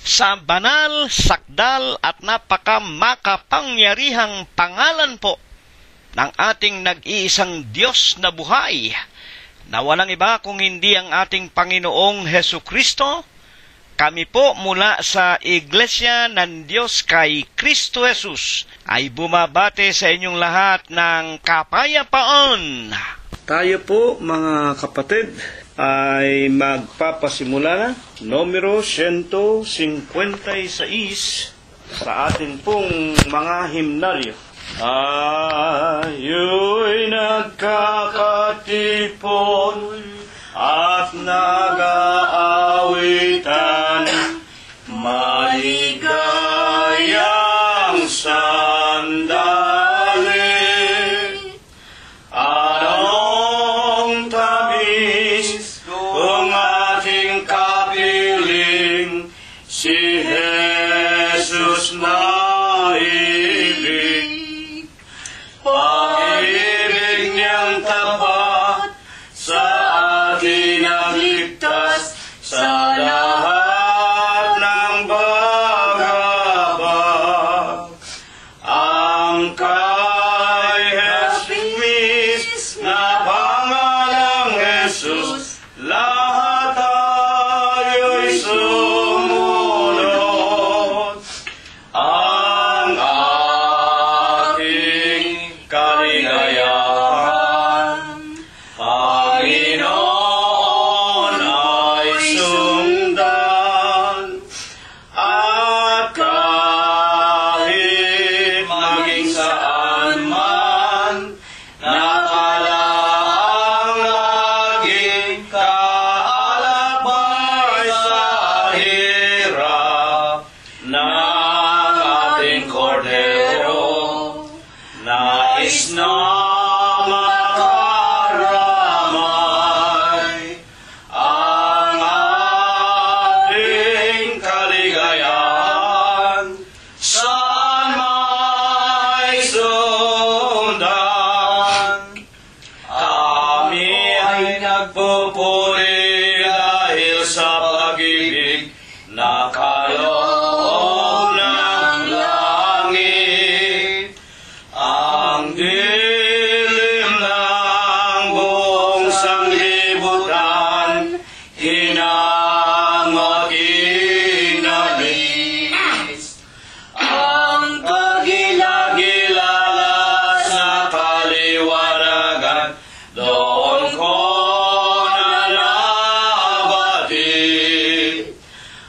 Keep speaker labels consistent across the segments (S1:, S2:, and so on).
S1: sa banal, sakdal at napakamakapangyarihang pangalan po ng ating nag-iisang Diyos na buhay, na walang iba kung hindi ang ating Panginoong Hesukristo, kami po mula sa Iglesia ng Diyos kay Kristo Jesus ay bumabate sa inyong lahat ng kapayapaan. Tayo po mga kapatid ay magpapasimula na numero 156 sa atin pong mga himnalyo. Ayo'y nagkakatipon at nag-aawitan, maligayang sandali. Anong tamis kung ating kapiling, si Jesus na ibig. Pag-ibig niyang tapat sa atin ang ligtas sa lahat ng bagabag. Ang kay Jesus na pangalang Jesus, lahat tayo'y sumunod. Ang ating kaligayahan, Panginoon ay sundan, at kahit maging saan man, nakalaang laging kaalabay sa hirap ng ating kordero, nais na makaramay ang ating kaligayahan, saan may sundan. Kami ay nagpupuri dahil sa pag-ibig na kaloob ng langit. Ang dilim ng buong sanglibutan, hinamot inalis. Ang kagilagilalas na kaliwanagan, doon ko nalabati.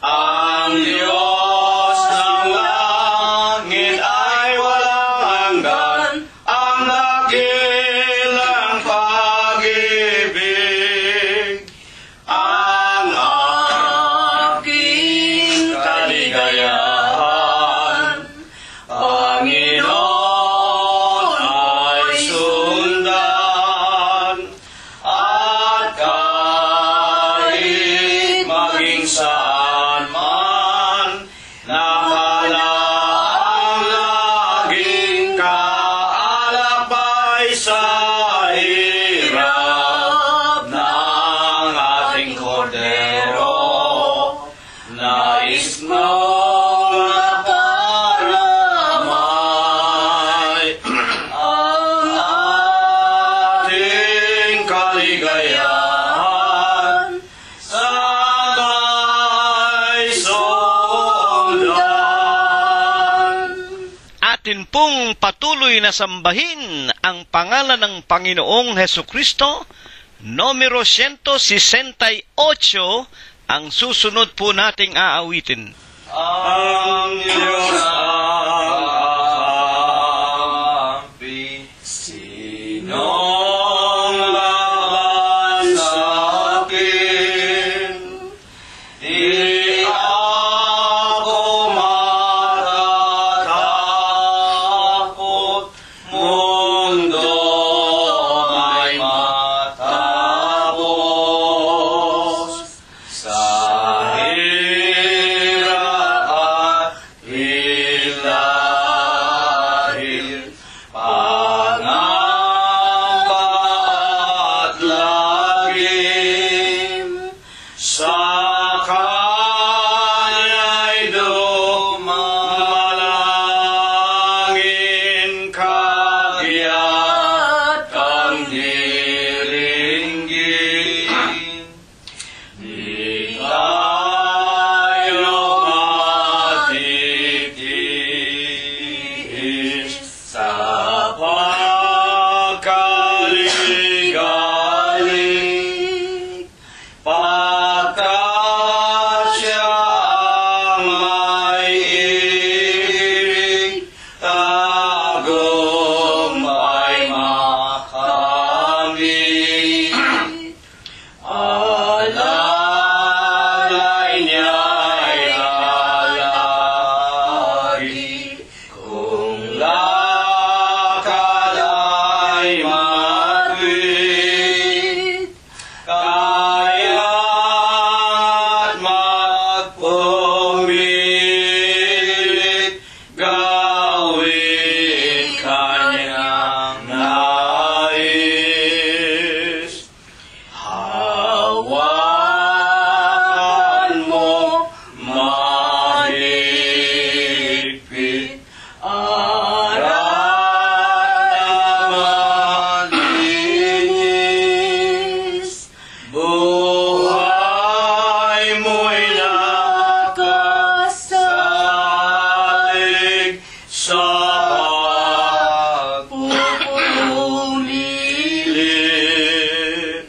S1: Ang Diyos ng langit ay walang hanggan, ang dakilang pag-ibig. Ang aking kaligayahan, Panginoon ay sundan, at kahit maging saan man, nakalaang laging kaalabay sa hirap ng ating kordero, nais mong makaramay ang ating kaligayahan, sabay sundan. Atin pong patuloy na sambahin ang pangalan ng Panginoong Hesukristo. Numero 168 ang susunod po nating aawitin. Ang Diyos ang akampi, sinong laban sa akin? Di ako matatakot, mundo may matapos. Sa hirap at hilahil, pangamba at lagim, sa Kanya'y
S2: Alalay niya'y alari, kung lakad ay matwid, kaya't magpumilit, gawin kanyang nais. Hawakan mo mahigpit, aral na malinis, buhay mo'y nakasalig sa pagpupulit.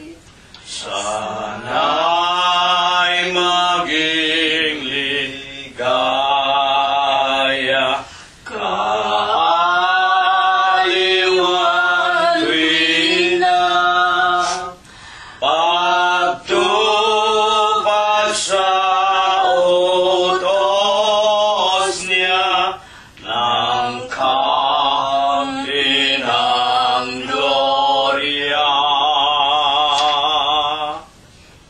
S2: Sana'y maging ligaya, kaaliwan tuwina, pagtupad sa utos niya ng kampi ng gloria.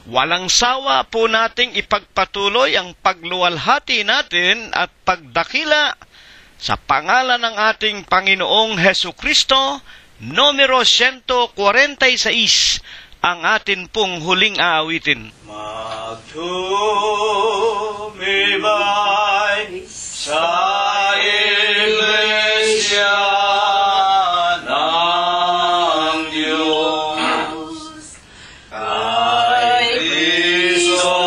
S1: Walang sawa po nating ipagpatuloy ang pagluwalhati natin at pagdakila sa pangalan ng ating Panginoong Hesu Kristo, numero 146, ang atin pong huling aawitin.
S2: Magtumibay sa Iglesia ng Diyos, kay Kristo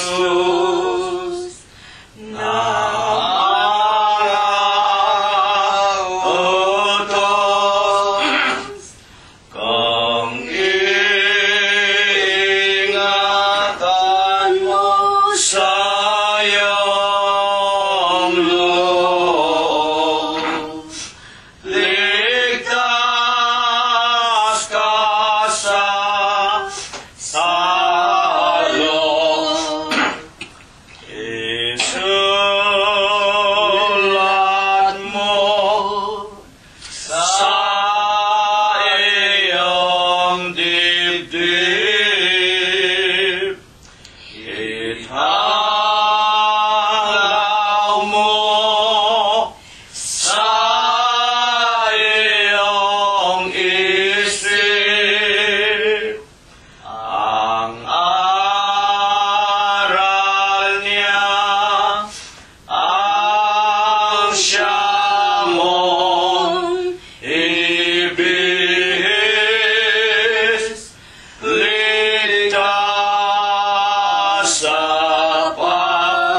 S2: Jesus, na utos, kung iingatan mo sa iyong loob, ligtas ka sa salong. Isulat mo sa iyong dibdib, italaw mo sa iyong isip ang aral niya, ang siya mong ibihis, ligtas sa pangalit.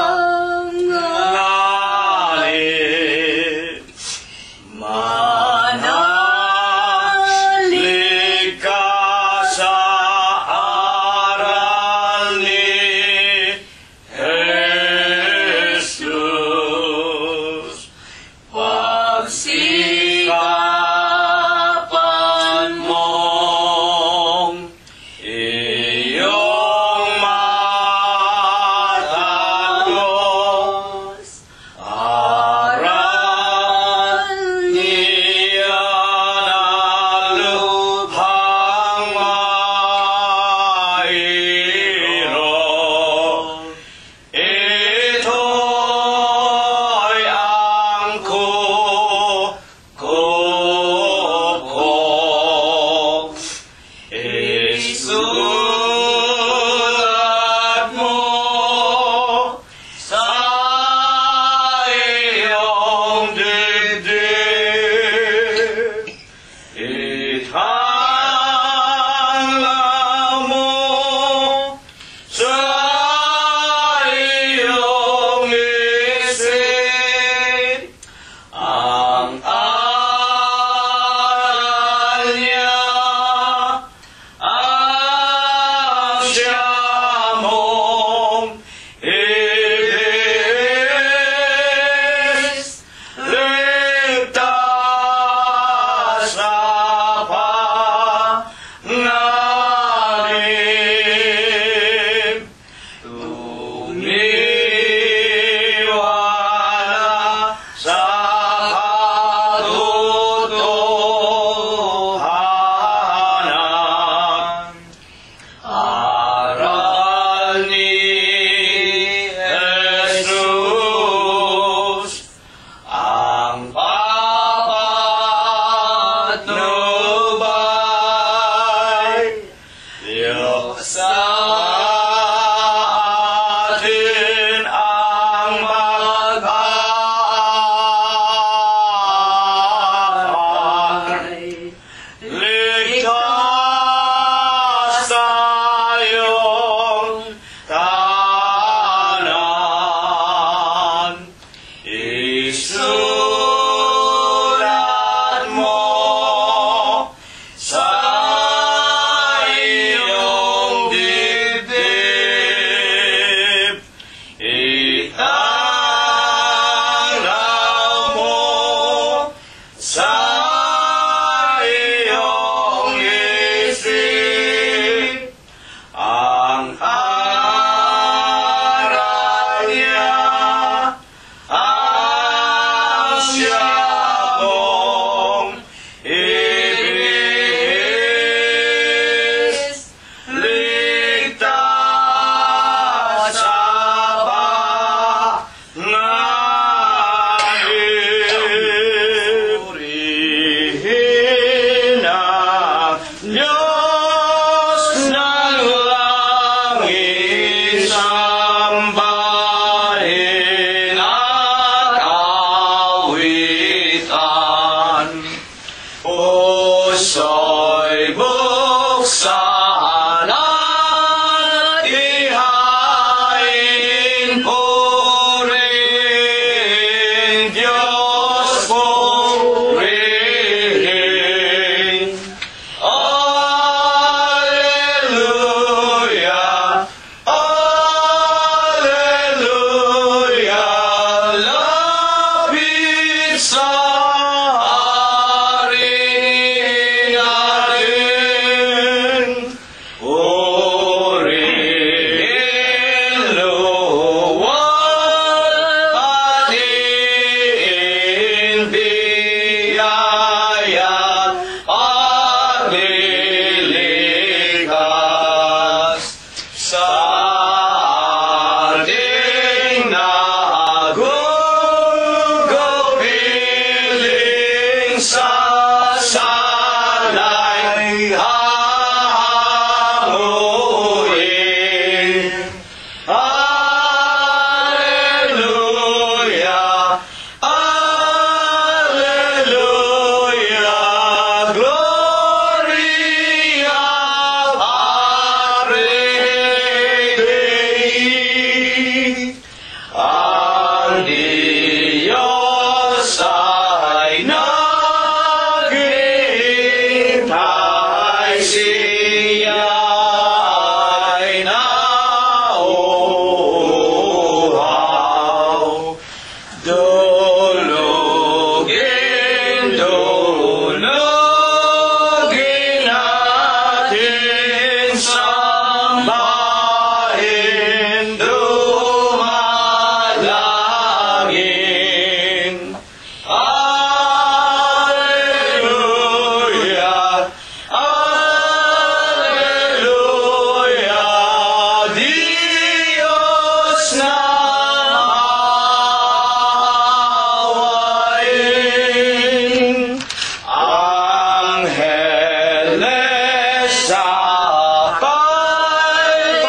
S2: Manalig ka sa aral ni Jesus. Pagsikapan mong iyong matagos, aral niya na lubhang mayroon. Ito'y ang kukup ko. Isulat mo sa iyong dibdib, italaw mo sa iyong isip ang aral niya, ang sambahin, dumalangin. Alleluia, Alleluia, Diyos na awayin. Angeles sa pagpaasan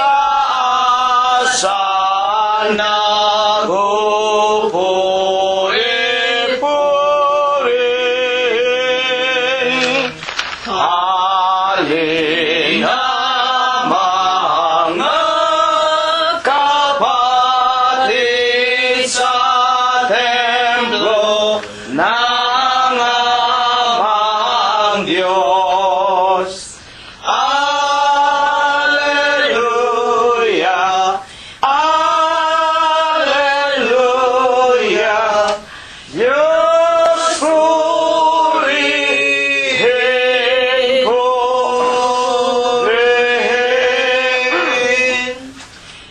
S2: nagpupuri-purihin. Halina mga kapatid sa templo ng amang Diyos. Alleluia, Alleluia, Diyos purihin, purihin.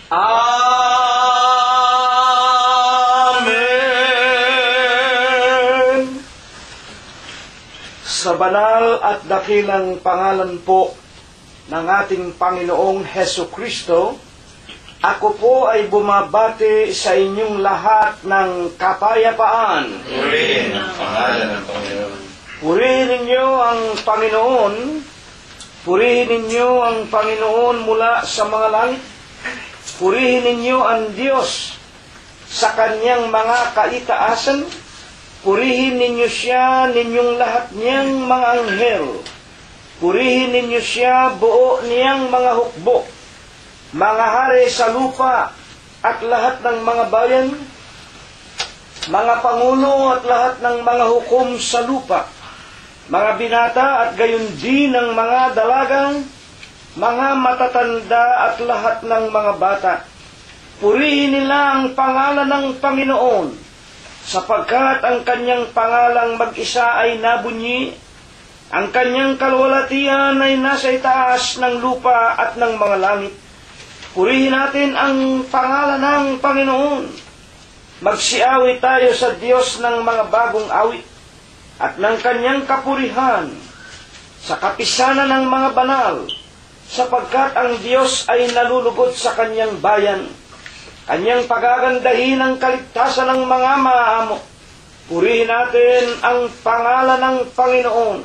S2: Amen.
S3: Sa banal at dakilang pangalan po ng ating Panginoong Hesu Kristo, ako po ay bumabati sa inyong lahat ng kapayapaan.
S2: Purihin ang pangalan ng Panginoon.
S3: Purihin ninyo ang Panginoon, purihin ninyo ang Panginoon mula sa mga langit, purihin ninyo ang Diyos sa kanyang mga kaitaasan, purihin ninyo siya ninyong lahat niyang mga anghel, purihin ninyo siya buo niyang mga hukbo, mga hari sa lupa at lahat ng mga bayan, mga pangulo at lahat ng mga hukom sa lupa, mga binata at gayon din ng mga dalagang, mga matatanda at lahat ng mga bata. Purihin nila ang pangalan ng Panginoon, sapagkat ang kanyang pangalang mag-isa ay nabunyi, ang kanyang kalwalatian ay nasa itaas ng lupa at ng mga langit. Purihin natin ang pangalan ng Panginoon. Magsiawit tayo sa Diyos ng mga bagong awit at ng kanyang kapurihan sa kapisanan ng mga banal, sapagkat ang Diyos ay nalulugod sa kanyang bayan. Kanyang pagagandahin ang kaligtasan ng mga maamo. Purihin natin ang pangalan ng Panginoon.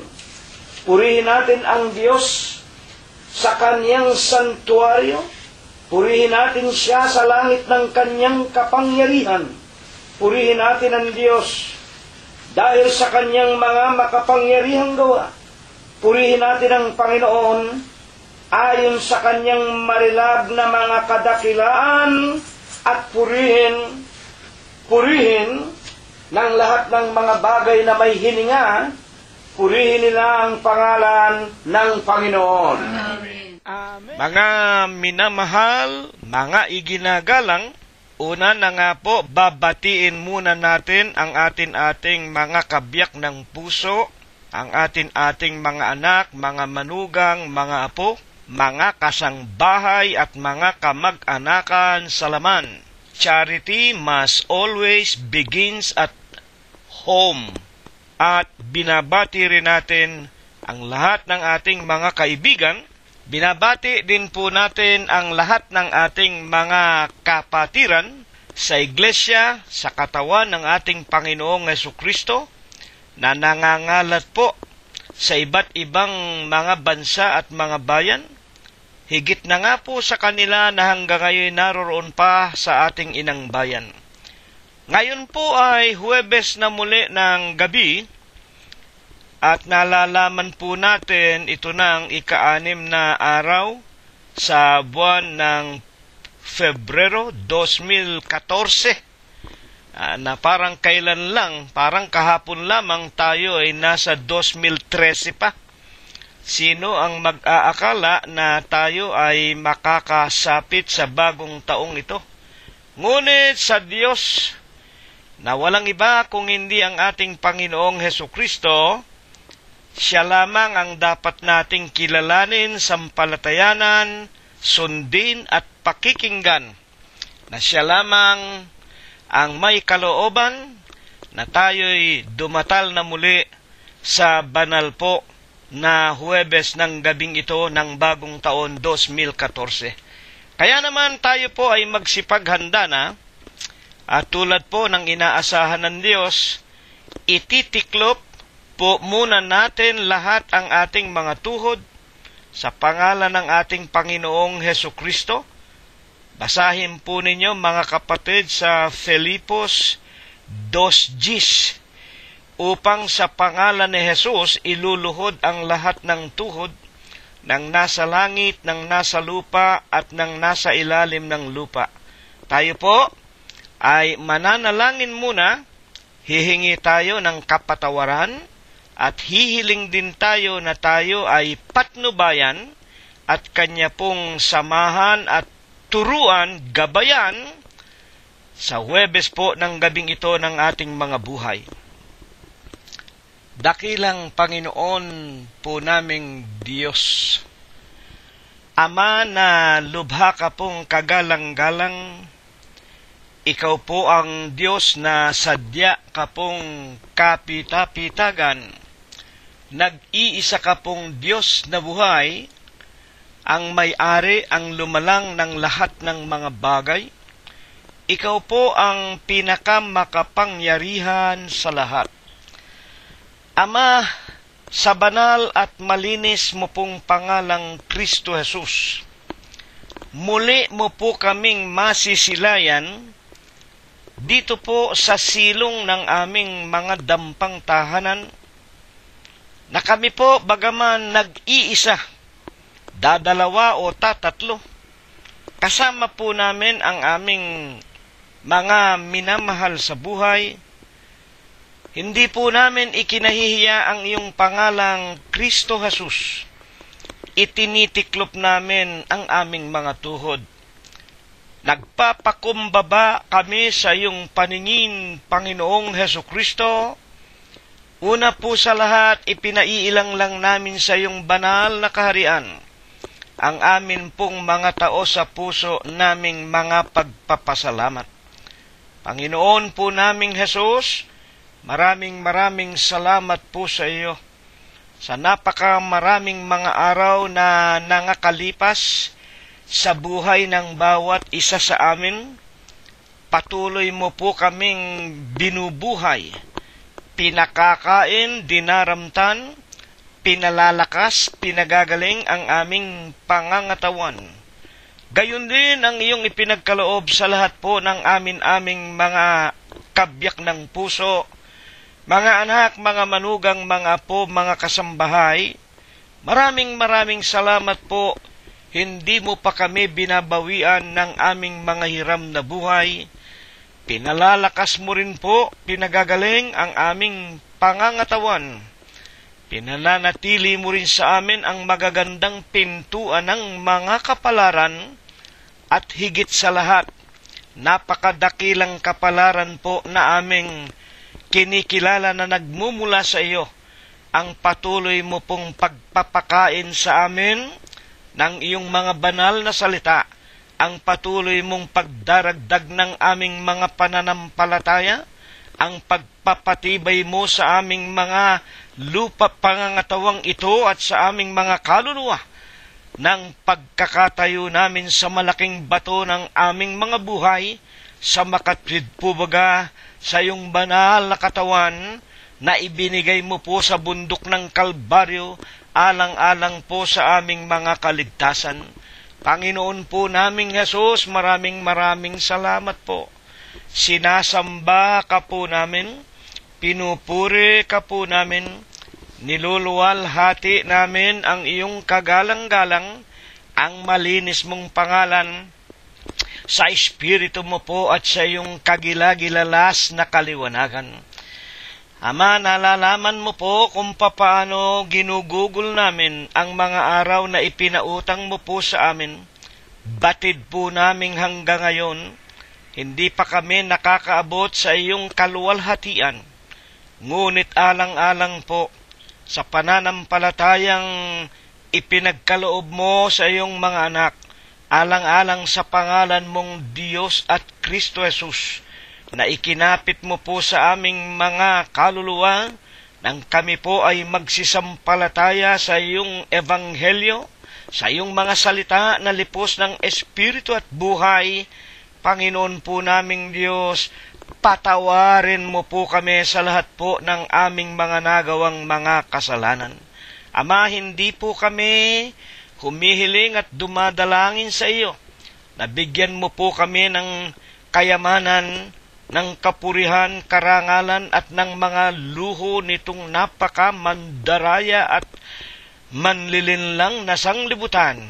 S3: Purihin natin ang Diyos sa kanyang santuaryo. Purihin natin siya sa langit ng kanyang kapangyarihan. Purihin natin ang Diyos dahil sa kanyang mga makapangyarihang gawa. Purihin natin ang Panginoon ayon sa kanyang marilag na mga kadakilaan at purihin ng lahat ng mga bagay na may hininga. Purihin nila ang pangalan ng Panginoon.
S4: Amen.
S1: Mga minamahal, mga iginagalang, una na nga po, babatiin muna natin ang ating mga kabiyak ng puso, ang ating mga anak, mga manugang, mga apo, mga kasangbahay at mga kamag-anakan sa laman. Charity must always begins at home. At binabati rin natin ang lahat ng ating mga kaibigan. Binabati din po natin ang lahat ng ating mga kapatiran sa iglesia, sa katawan ng ating Panginoong Jesucristo, na nangangalat po sa iba't ibang mga bansa at mga bayan. Higit na nga po sa kanila na hanggang ngayon naroroon pa sa ating inang bayan. Ngayon po ay Huwebes na muli ng gabi, at nalalaman po natin ito ng ika-6 na araw sa buwan ng Febrero 2014. Na parang kailan lang, parang kahapon lamang tayo ay nasa 2013 pa. Sino ang mag-aakala na tayo ay makakasapit sa bagong taong ito? Ngunit sa Diyos, na walang iba kung hindi ang ating Panginoong Hesukristo, Siya lamang ang dapat nating kilalanin, sampalatayanan, sundin at pakikinggan, na siya lamang ang may kalooban na tayo'y dumatal na muli sa banal po na Huwebes ng gabing ito ng bagong taon 2014. Kaya naman tayo po ay magsipaghanda na, at tulad po ng inaasahan ng Diyos, ititiklop po muna natin lahat ang ating mga tuhod sa pangalan ng ating Panginoong Hesukristo. Basahin po ninyo mga kapatid sa Filipos 2:10, upang sa pangalan ni Jesus iluluhod ang lahat ng tuhod ng nasa langit, ng nasa lupa at ng nasa ilalim ng lupa. Tayo po ay mananalangin muna, hihingi tayo ng kapatawaran, at hihiling din tayo na tayo ay patnubayan at Kanya pong samahan at turuan, gabayan sa Huwebes po ng gabing ito ng ating mga buhay. Dakilang Panginoon po naming Diyos, Ama na lubha ka pong kagalang-galang, Ikaw po ang Diyos na sadya ka pong kapita-pitagan. Nag-iisa ka pong Diyos na buhay, ang may-ari, ang lumalang ng lahat ng mga bagay. Ikaw po ang pinakamakapangyarihan sa lahat. Ama, sa banal at malinis mo pong pangalang Kristo Jesus, muli mo po kaming masisilayan dito po sa silong ng aming mga dampang tahanan, na kami po bagaman nag-iisa, dadalawa o tatatlo, kasama po namin ang aming mga minamahal sa buhay. Hindi po namin ikinahihiya ang iyong pangalang Kristo Jesus. Itinitiklop namin ang aming mga tuhod. Nagpapakumbaba kami sa iyong paningin, Panginoong Hesukristo. Una po sa lahat, ipinaiilang lang namin sa iyong banal na kaharian ang amin pong mga tao sa puso naming mga pagpapasalamat. Panginoon po naming Jesus, maraming salamat po sa iyo sa napakamaraming mga araw na nangakalipas sa buhay ng bawat isa sa amin. Patuloy mo po kaming binubuhay, pinakakain, dinaramtan, pinalalakas, pinagagaling ang aming pangangatawan. Gayon din ang iyong ipinagkaloob sa lahat po ng aming mga kabyak ng puso, mga anak, mga manugang, mga apo, mga kasambahay. Maraming salamat po. Hindi mo pa kami binabawian ng aming mga hiram na buhay. Pinalalakas mo rin po, pinagagaling ang aming pangangatawan. Pinananatili mo rin sa amin ang magagandang pintuan ng mga kapalaran, at higit sa lahat, napakadakilang kapalaran po na aming kinikilala na nagmumula sa iyo, ang patuloy mo pong pagpapakain sa amin ng iyong mga banal na salita, ang patuloy mong pagdaragdag ng aming mga pananampalataya, ang pagpapatibay mo sa aming mga lupa pangangatawang ito at sa aming mga kaluluwa, ng pagkakatayo namin sa malaking bato ng aming mga buhay, sa makatwid po baga sa iyong banal na katawan na ibinigay mo po sa bundok ng Kalbaryo, alang-alang po sa aming mga kaligtasan. Panginoon po naming Jesus, maraming salamat po. Sinasamba ka po namin, pinupuri ka po namin, niluluwalhati namin ang iyong kagalang-galang, ang malinis mong pangalan, sa Espiritu mo po at sa iyong kagilagilalas na kaliwanagan. Ama, nalalaman mo po kung paano ginugugol namin ang mga araw na ipinautang mo po sa amin. Batid po namin hanggang ngayon, hindi pa kami nakakaabot sa iyong kaluwalhatian. Ngunit alang-alang po, sa pananampalatayang ipinagkaloob mo sa iyong mga anak, alang-alang sa pangalan mong Diyos at Kristo Jesus, na ikinapit mo po sa aming mga kaluluwa, nang kami po ay magsisampalataya sa iyong ebanghelyo, sa iyong mga salita na lipos ng Espiritu at buhay. Panginoon po naming Diyos, patawarin mo po kami sa lahat po ng aming mga nagawang mga kasalanan. Ama, hindi po kami humihiling at dumadalangin sa iyo. Nabigyan mo po kami ng kayamanan, ng kapurihan, karangalan at ng mga luho nitong napaka-mandaraya at manlilinlang na sanglibutan.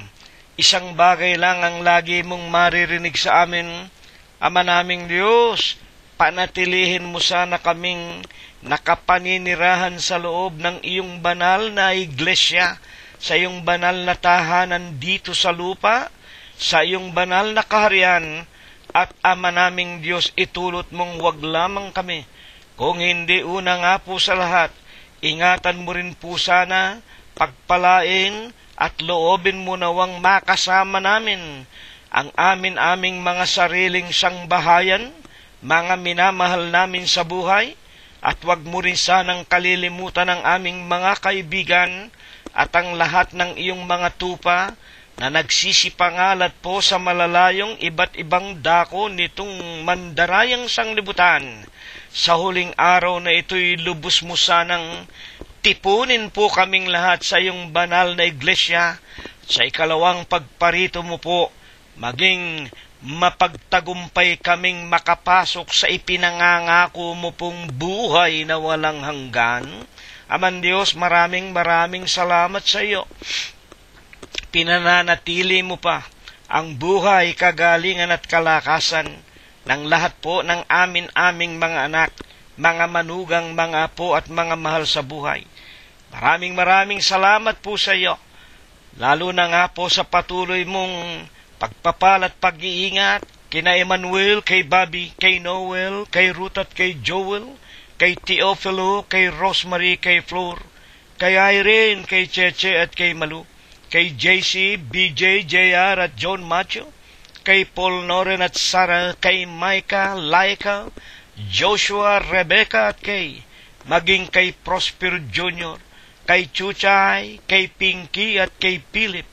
S1: Isang bagay lang ang lagi mong maririnig sa amin, Ama naming Diyos, panatilihin mo sana kaming nakapaninirahan sa loob ng iyong banal na iglesia, sa iyong banal na tahanan dito sa lupa, sa iyong banal na kaharian. At Ama naming Diyos, itulot mong wag lamang kami, kung hindi una nga po sa lahat, ingatan mo rin po sana, pagpalain at loobin mo nawang makasama namin ang aming mga sariling sangbahayan, mga minamahal namin sa buhay, at wag mo rin sanang kalilimutan ang aming mga kaibigan at ang lahat ng iyong mga tupa na nagsisipangalat po sa malalayong iba't ibang dako nitong mandarayang sanglibutan. Sa huling araw na ito'y lubos mo sanang tipunin po kaming lahat sa iyong banal na iglesia. Sa ikalawang pagparito mo po, maging mapagtagumpay kaming makapasok sa ipinangangako mo pong buhay na walang hanggan. Aman Diyos, maraming salamat sa iyo. Pinananatili mo pa ang buhay, kagalingan at kalakasan ng lahat po ng aming mga anak, mga manugang, mga apo at mga mahal sa buhay. Maraming salamat po sa iyo, lalo na nga po sa patuloy mong pagpapal at pag-iingat kina Emmanuel, kay Bobby, kay Noel, kay Ruth at kay Joel, kay Teofilo, kay Rosemary, kay Flor, kay Irene, kay Cheche at kay Malu, kay JC, BJ, JR at John Macho, kay Paul, Noren at Sarah, kay Micah, Laika, Joshua, Rebecca at kay, maging kay Prosper Jr., kay Chuchay, kay Pinky at kay Philip,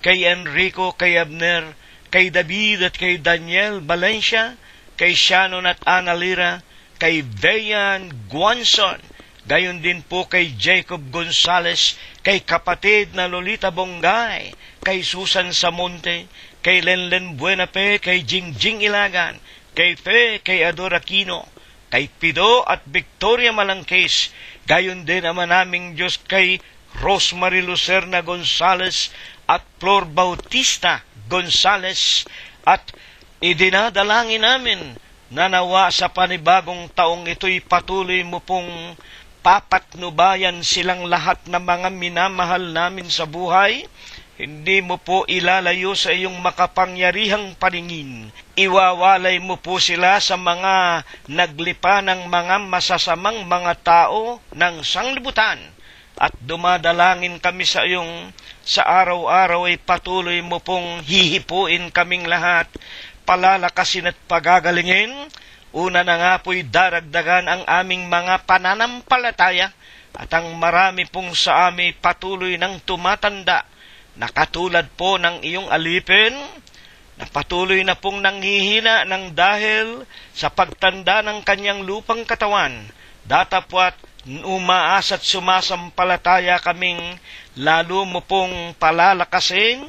S1: kay Enrico, kay Abner, kay David at kay Daniel Valencia, kay Shannon at Analira, kay Veyan Guanson, gayon din po kay Jacob Gonzales, kay kapatid na Lolita Bongay, kay Susan Samonte, kay Lenlen Buenape, kay Jingjing Ilagan, kay Fe, kay Ador Aquino, kay Pido at Victoria Malangkes, gayon din Ama naming Diyos kay Rosemary Lucerna Gonzales at Flor Bautista Gonzales, at idinadalangin namin na nawa sa panibagong taong ito'y patuloy mo pong papatnubayan silang lahat na mga minamahal namin sa buhay. Hindi mo po ilalayo sa iyong makapangyarihang paningin. Iwawalay mo po sila sa mga naglipa ng mga masasamang mga tao ng sanglibutan. At dumadalangin kami sa iyong sa araw-araw ay patuloy mo pong hihipuin kaming lahat, palalakasin at pagagalingin. Una na nga po'y daragdagan ang aming mga pananampalataya at ang marami pong sa amin patuloy ng tumatanda na katulad po ng iyong alipin na patuloy na pong nanghihina ng dahil sa pagtanda ng kanyang lupang katawan. Datapwat umaas at sumasampalataya kaming lalo mo pong palalakasin,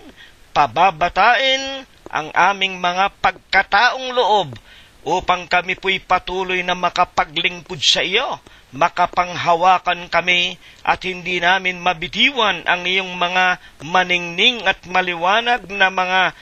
S1: pababatain ang aming mga pagkataong loob upang kami po'y patuloy na makapaglingkod sa iyo, makapanghawakan kami at hindi namin mabitiwan ang iyong mga maningning at maliwanag na mga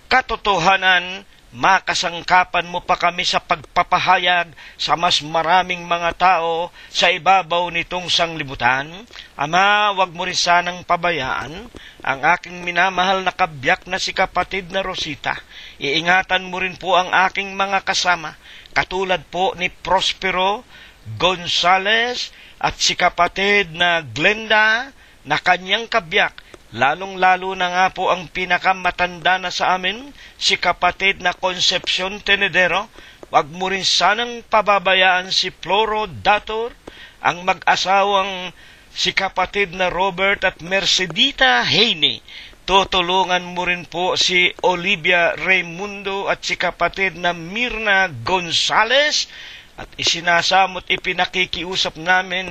S1: katotohanan. Makasangkapan mo pa kami sa pagpapahayag sa mas maraming mga tao sa ibabaw nitong sanglibutan. Ama, wag mo rin sanang pabayaan ang aking minamahal na kabiyak na si kapatid na Rosita. Iingatan mo rin po ang aking mga kasama, katulad po ni Prospero Gonzales at si kapatid na Glenda na kanyang kabiyak, lalong-lalo na nga po ang pinakamatanda na sa amin, si kapatid na Concepcion Tenedero. Wag mo rin sanang pababayaan si Floro Dator, ang mag-asawang si kapatid na Robert at Mercedita Haney. Tutulungan mo rin po si Olivia Raimundo at si kapatid na Mirna Gonzales. At isinasamot ipinakikiusap namin,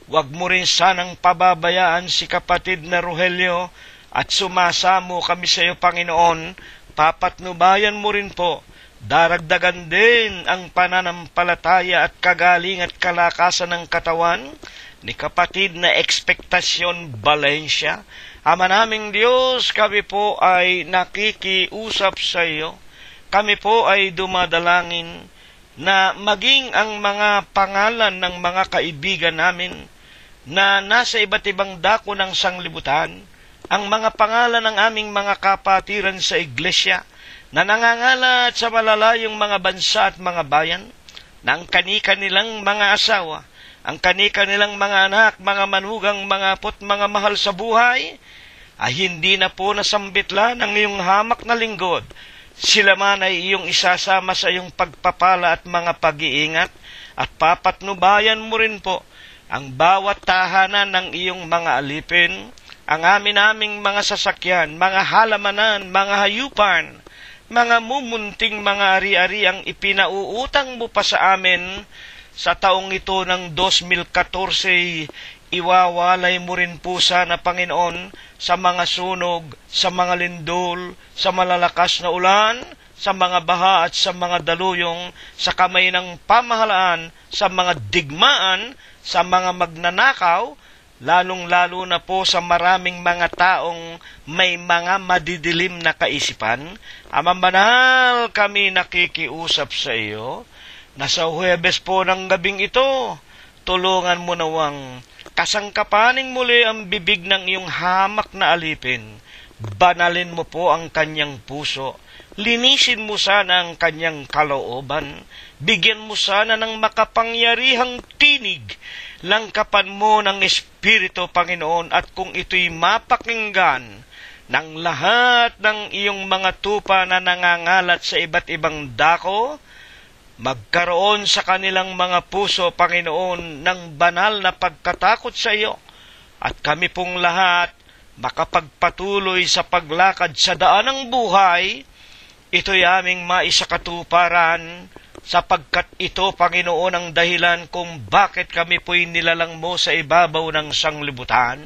S1: wag mo rin sanang pababayaan si kapatid na Rogelio at sumasamo kami sa iyo, Panginoon. Papatnubayan mo rin po, daragdagan din ang pananampalataya at kagaling at kalakasan ng katawan ni kapatid na Expectacion Valencia. Ama naming Diyos, kami po ay nakikiusap sa iyo. Kami po ay dumadalangin na maging ang mga pangalan ng mga kaibigan namin na nasa iba't ibang dako ng sanglibutan, ang mga pangalan ng aming mga kapatiran sa iglesia na nangangalat sa malalayong mga bansa at mga bayan, na ang kani-kanilang mga asawa, ang kani-kanilang mga anak, mga manugang, mga apo't mga mahal sa buhay, ay hindi na po nasambitla ng iyong hamak na linggod. Sila man ay iyong isasama sa iyong pagpapala at mga pag-iingat, at papatnubayan mo rin po ang bawat tahanan ng iyong mga alipin, ang aming mga sasakyan, mga halamanan, mga hayupan, mga mumunting mga ari-ari ang ipinauutang mo pa sa amin sa taong ito ng 2014. Iwawalay mo rin po sana, Panginoon, sa mga sunog, sa mga lindol, sa malalakas na ulan, sa mga baha at sa mga daluyong, sa kamay ng pamahalaan, sa mga digmaan, sa mga magnanakaw, lalong-lalo na po sa maraming mga taong may mga madidilim na kaisipan. Ama banal, kami nakikiusap sa iyo na sa Huwebes po ng gabing ito, tulungan mo nawang kasangkapaning muli ang bibig ng iyong hamak na alipin. Banalin mo po ang kanyang puso. Linisin mo sana ang kanyang kalooban. Bigyan mo sana ng makapangyarihang tinig. Langkapan mo ng Espiritu, Panginoon, at kung ito'y mapakinggan ng lahat ng iyong mga tupa na nangangalat sa iba't ibang dako, magkaroon sa kanilang mga puso, Panginoon, ng banal na pagkatakot sa iyo, at kami pong lahat makapagpatuloy sa paglakad sa daan ng buhay. Ito'y aming maisakatuparan, sapagkat ito, Panginoon, ang dahilan kung bakit kami po'y nilalang mo sa ibabaw ng sanglibutan.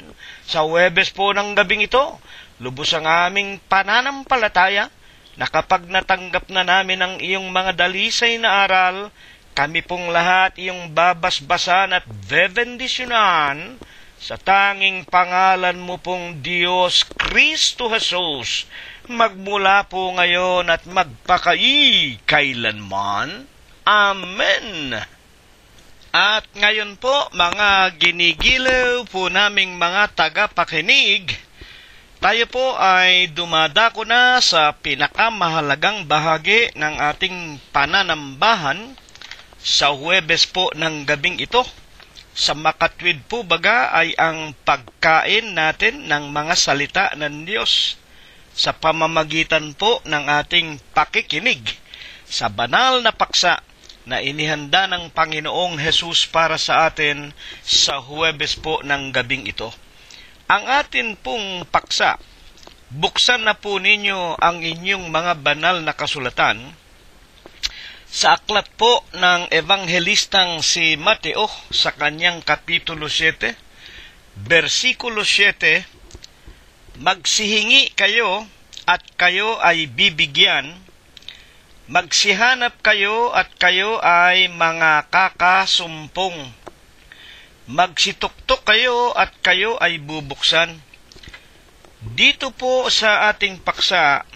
S1: Sa Huwebes po ng gabing ito, lubos ang aming pananampalataya na kapag natanggap na namin ang iyong mga dalisay na aral, kami pong lahat iyong babasbasan at bebendisyonan sa tanging pangalan mo pong Diyos Kristo Jesus, magmula po ngayon at magpakailanman. Amen. At ngayon po, mga ginigilaw po naming mga tagapakinig, tayo po ay dumadako na sa pinakamahalagang bahagi ng ating pananambahan sa Huwebes po ng gabing ito. Sa makatwid po baga ay ang pagkain natin ng mga salita ng Diyos sa pamamagitan po ng ating pakikinig sa banal na paksa na inihanda ng Panginoong Hesus para sa atin sa Huwebes po ng gabing ito. Ang atin pong paksa, buksan na po ninyo ang inyong mga banal na kasulatan sa aklat po ng Evangelistang si Mateo sa kanyang Kapitulo 7, versikulo 7, magsihingi kayo at kayo ay bibigyan, magsihanap kayo at kayo ay mga kakasumpong, magsituktok kayo at kayo ay bubuksan. Dito po sa ating paksa,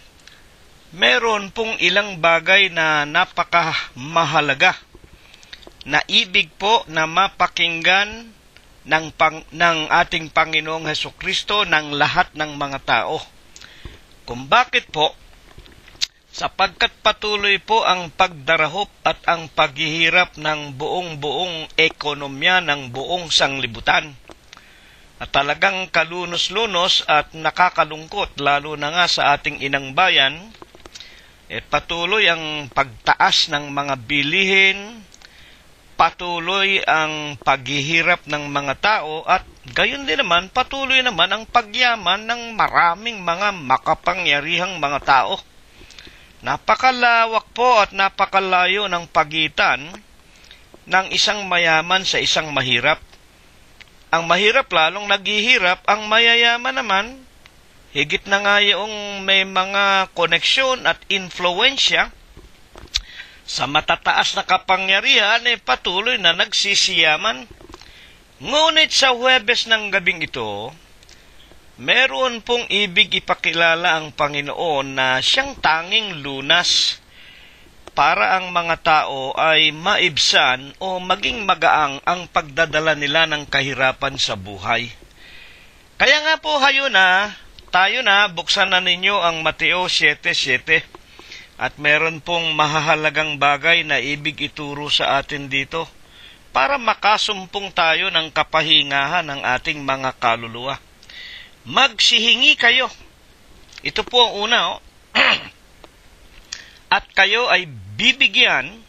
S1: meron pong ilang bagay na napakamahalaga na ibig po na mapakinggan ng ating Panginoong Hesukristo ng lahat ng mga tao. Kung bakit po, sapagkat patuloy po ang pagdarahop at ang paghihirap ng buong ekonomiya ng buong sanglibutan. At talagang kalunos-lunos at nakakalungkot, lalo na nga sa ating inang bayan, patuloy ang pagtaas ng mga bilihin, patuloy ang paghihirap ng mga tao, at gayon din naman, patuloy naman ang pagyaman ng maraming mga makapangyarihang mga tao. Napakalawak po at napakalayo ng pagitan ng isang mayaman sa isang mahirap. Ang mahirap lalong naghihirap, ang mayayaman naman, higit na nga yung may mga koneksyon at influensya sa matataas na kapangyarihan, patuloy na nagsisiyaman. Ngunit sa Huwebes ng gabing ito, meron pong ibig ipakilala ang Panginoon na siyang tanging lunas para ang mga tao ay maibsan o maging magaang ang pagdadala nila ng kahirapan sa buhay. Kaya nga po tayo na, buksan na ninyo ang Mateo 7:7 at meron pong mahahalagang bagay na ibig ituro sa atin dito para makasumpong tayo ng kapahingahan ng ating mga kaluluwa. Magsihingi kayo. Ito po ang una, at kayo ay bibigyan.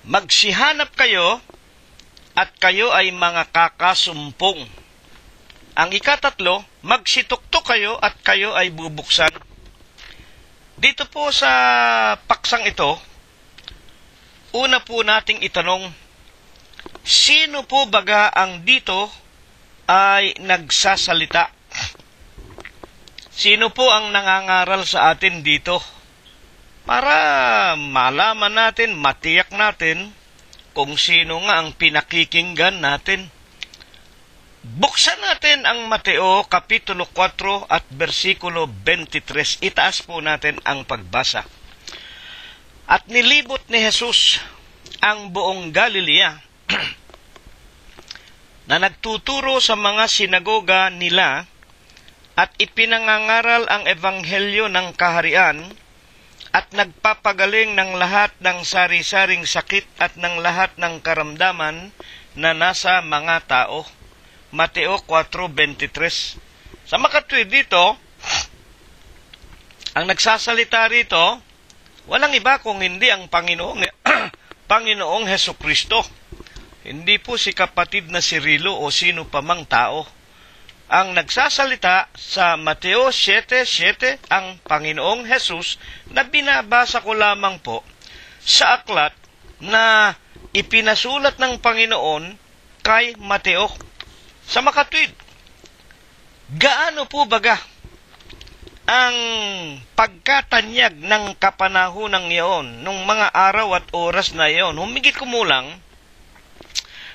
S1: Magsihanap kayo at kayo ay mga kakasumpong. Ang ikatatlo, magsituktok kayo at kayo ay bubuksan. Dito po sa paksang ito, una po nating itanong, sino po baga ang dito ay nagsasalita? Sino po ang nangangaral sa atin dito? Para malaman natin, matiyak natin kung sino nga ang pinakikinggan natin. Buksan natin ang Mateo Kapitulo 4 at versikulo 23. Itaas po natin ang pagbasa. At nilibot ni Jesus ang buong Galilea na nagtuturo sa mga sinagoga nila at ipinangangaral ang ebanghelyo ng kaharian at nagpapagaling ng lahat ng sari-saring sakit at ng lahat ng karamdaman na nasa mga tao. Mateo 4:23. Sa makatwid dito, ang nagsasalita rito, walang iba kung hindi ang Panginoong Hesukristo. Hindi po si kapatid na Cirilo o sino pa mang tao. Ang nagsasalita sa Mateo 7:7 ang Panginoong Jesus na binabasa ko lamang po sa aklat na ipinasulat ng Panginoon kay Mateo. Sa makatwid, gaano po baga ang pagkatanyag ng kapanahunang iyon, nung mga araw at oras na iyon, humigit kumulang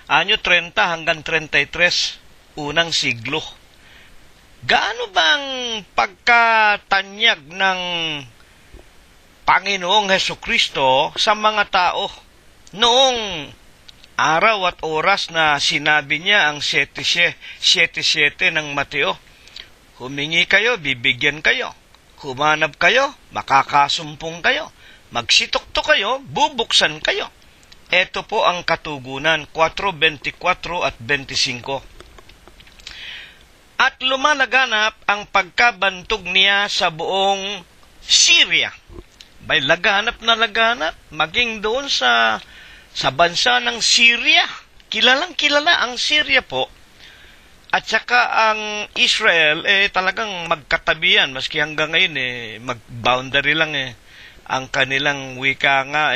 S1: anyo 30 hanggang 33, unang siglo. Gaano bang pagkatanyag ng Panginoong Hesukristo sa mga tao noong araw at oras na sinabi niya ang 7:7 ng Mateo? Humingi kayo, bibigyan kayo. Humanap kayo, makakasumpong kayo. Magsituktok kayo, bubuksan kayo. Ito po ang katugunan, 4:24 at 25. At lumalaganap ang pagkabantog niya sa buong Syria. May laganap na laganap, maging doon sa bansa ng Syria. Kilalang kilala ang Syria po. At saka ang Israel, talagang magkatabihan, maski hanggang ngayon, mag-boundary lang ang kanilang wika nga,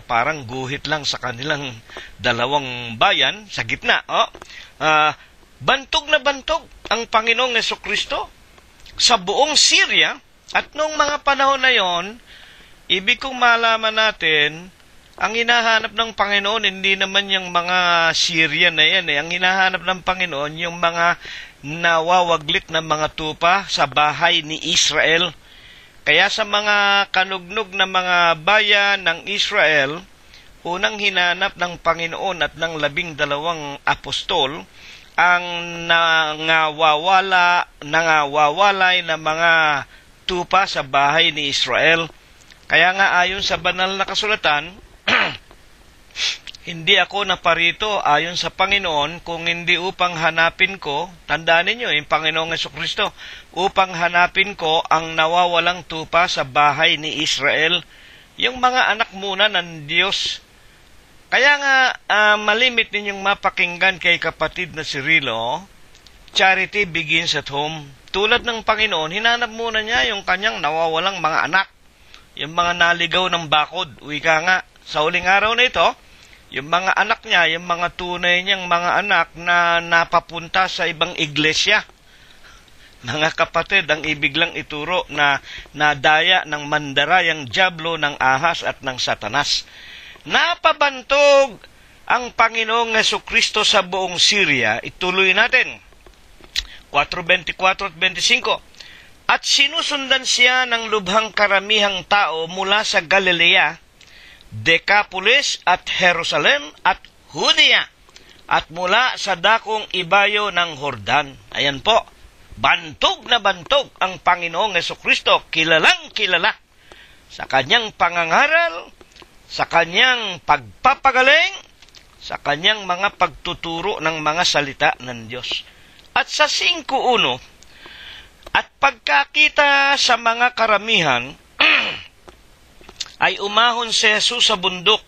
S1: parang guhit lang sa kanilang dalawang bayan, sa gitna. Bantog na bantog ang Panginoong Hesukristo sa buong Syria, at noong mga panahon na yon, ibig kong malaman natin, ang hinahanap ng Panginoon, hindi naman yung mga Syrian na yan. Ang hinahanap ng Panginoon, yung mga nawawaglit na mga tupa sa bahay ni Israel. Kaya sa mga kanugnog na mga bayan ng Israel, unang hinanap ng Panginoon at ng 12 apostol, ang nangawawalay na mga tupa sa bahay ni Israel. Kaya nga ayon sa banal na kasulatan, hindi ako naparito ayon sa Panginoon kung hindi upang hanapin ko, tandaan ninyo, yung Panginoong Jesucristo, upang hanapin ko ang nawawalang tupa sa bahay ni Israel, yung mga anak muna ng Diyos. Kaya nga, malimit ninyong mapakinggan kay kapatid na si Rilo, charity begins at home. Tulad ng Panginoon, hinanap muna niya yung kanyang nawawalang mga anak, yung mga naligaw ng bakod. Wika nga, sa huling araw na ito, yung mga anak niya, yung mga tunay niyang mga anak na napapunta sa ibang iglesia. Mga kapatid, ang ibig lang ituro na nadaya ng mandarayang dyablo ng ahas at ng satanas. Napabantog ang Panginoong Jesucristo sa buong Syria. Ituloy natin. 4:24 at 25. At sinusundan siya ng lubhang karamihang tao mula sa Galilea, Decapolis at Jerusalem at Judea at mula sa dakong ibayo ng Jordan. Ayan po, bantog na bantog ang Panginoong Jesucristo, kilalang kilala sa kanyang pangangaral, sa kanyang pagpapagaling, sa kanyang mga pagtuturo ng mga salita ng Diyos. At sa 5:1, at pagkakita sa mga karamihan, ay umahon si Jesus sa bundok,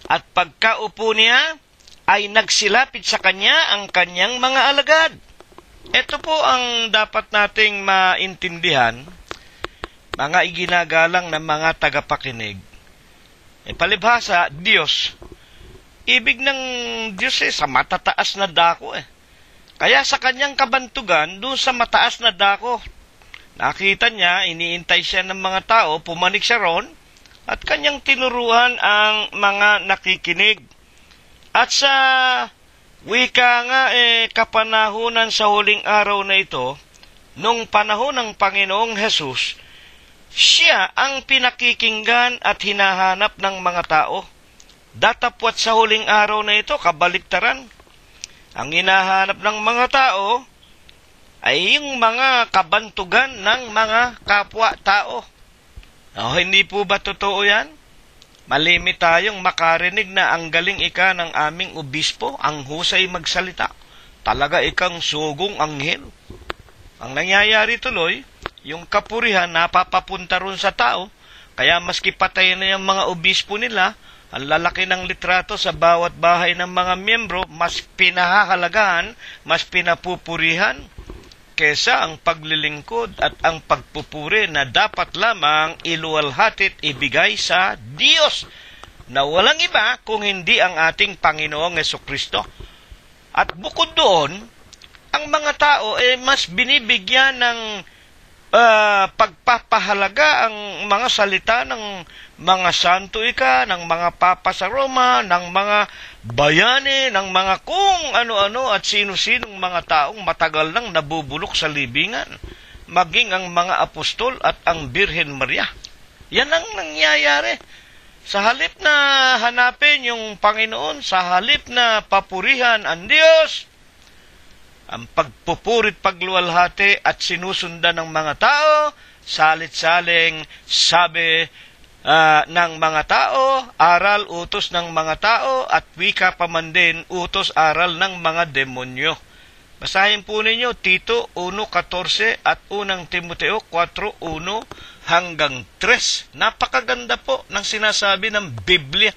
S1: at pagkaupo niya, ay nagsilapit sa kanya ang kanyang mga alagad. Ito po ang dapat nating maintindihan, mga iginagalang ng mga tagapakinig. Palibhasa, Diyos. Ibig ng Diyos sa matataas na dako Kaya sa kanyang kabantugan, doon sa mataas na dako, nakita niya, iniintay siya ng mga tao, pumanik siya ron, at kanyang tinuruan ang mga nakikinig. At sa wika nga kapanahunan sa huling araw na ito, nung panahon ng Panginoong Hesus, siya ang pinakikinggan at hinahanap ng mga tao. Datapwat sa huling araw na ito, kabaliktaran. Ang hinahanap ng mga tao ay yung mga kabantugan ng mga kapwa-tao. Hindi po ba totoo yan? Malimit tayong makarinig na ang galing ika ng aming obispo, ang husay magsalita. Talaga ikang sugong anghel. Ang nangyayari tuloy, yung kapurihan napapapunta ron sa tao, kaya maski patay na yung mga obispo nila, ang lalaki ng litrato sa bawat bahay ng mga miyembro, mas pinahahalagahan, mas pinapupurihan, kesa ang paglilingkod at ang pagpupuri na dapat lamang iluwalhatit ibigay sa Diyos, na walang iba kung hindi ang ating Panginoong Jesucristo. At bukod doon, ang mga tao mas binibigyan ng pagpapahalaga ang mga salita ng mga santo ng mga papa sa Roma, ng mga bayani, ng mga kung ano-ano at sino-sinong mga taong matagal nang nabubulok sa libingan, maging ang mga apostol at ang Birhen Maria. Yan ang nangyayari. Sa halip na hanapin yung Panginoon, sa halip na papurihan ang Diyos, ang pagpupurit pagluwalhati at sinusundan ng mga tao, salit-saling sabi ng mga tao, aral utos ng mga tao, at wika pa man din utos aral ng mga demonyo. Basahin po ninyo Tito 1:14 at 1 Timoteo 4:1 hanggang 3. Napakaganda po ng sinasabi ng Biblia.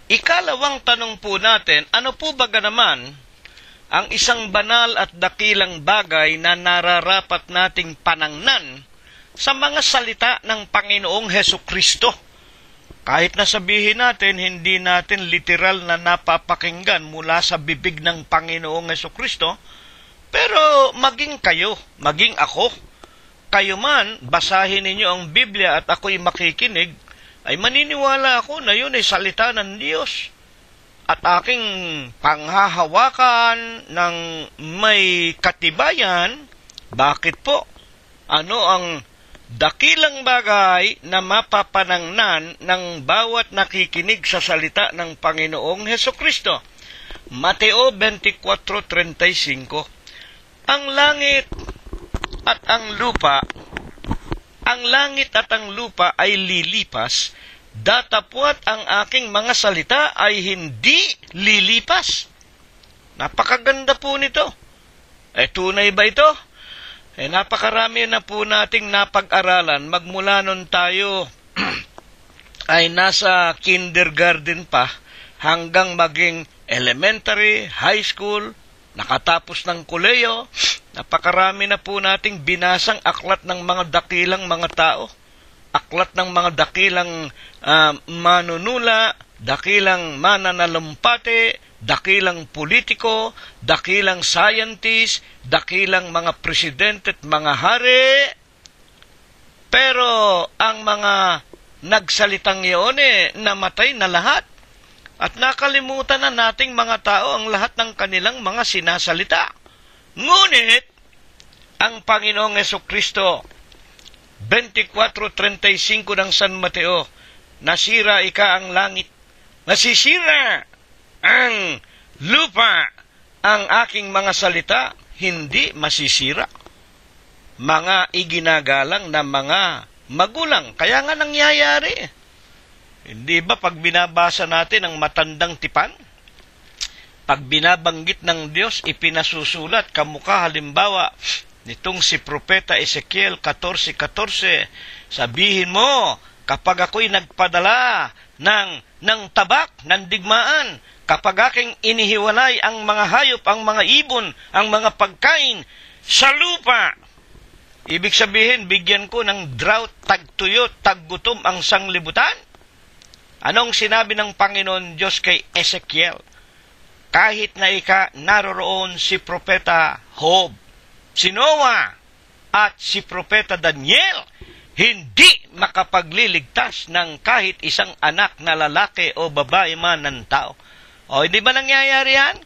S1: Ikalawang tanong po natin, ano po ba naman ang isang banal at dakilang bagay na nararapat nating panangnan sa mga salita ng Panginoong Hesukristo? Kahit na sabihin natin, hindi natin literal na napapakinggan mula sa bibig ng Panginoong Hesukristo, pero maging kayo, maging ako, kayo man, basahin ninyo ang Biblia at ako'y makikinig, ay maniniwala ako na yun ay salita ng Diyos. At aking panghahawakan ng may katibayan. Bakit po? Ano ang dakilang bagay na mapapanangnan ng bawat nakikinig sa salita ng Panginoong Hesukristo? Mateo 24:35. Ang langit at ang lupa ang langit at ang lupa ay lilipas, datapwat ang aking mga salita ay hindi lilipas. Napakaganda po nito. Tunay ba ito? Napakarami na po nating napag-aralan. Magmula nun tayo ay nasa kindergarten pa hanggang maging elementary, high school, nakatapos ng koleyo. Napakarami na po nating binasang aklat ng mga dakilang mga tao. Aklat ng mga dakilang manunula, dakilang mananalumpate, dakilang politiko, dakilang scientist, dakilang mga presidente at mga hari. Pero ang mga nagsalitang iyon namatay na lahat. At nakalimutan na nating mga tao ang lahat ng kanilang mga sinasalita. Ngunit, ang Panginoong Hesukristo, 24:35 ng San Mateo, nasira ika ang langit, nasisira ang lupa, ang aking mga salita, hindi masisira. Mga iginagalang na mga magulang, kaya nga nangyayari. Hindi ba pag binabasa natin ang matandang tipan? Pag binabanggit ng Diyos, ipinasusulat, kamukha halimbawa, nitong si Propeta Ezekiel 14:14, sabihin mo, kapag ako'y nagpadala ng tabak, ng digmaan, kapag aking inihiwalay ang mga hayop, ang mga ibon, ang mga pagkain sa lupa, ibig sabihin, bigyan ko ng drought, tagtuyo, taggutom ang sanglibutan. Anong sinabi ng Panginoon Diyos kay Ezekiel? Kahit na naroroon si Propeta Job, si Noah, at si Propeta Daniel, hindi makapagliligtas ng kahit isang anak na lalaki o babae man ng tao. O, hindi ba nangyayari yan?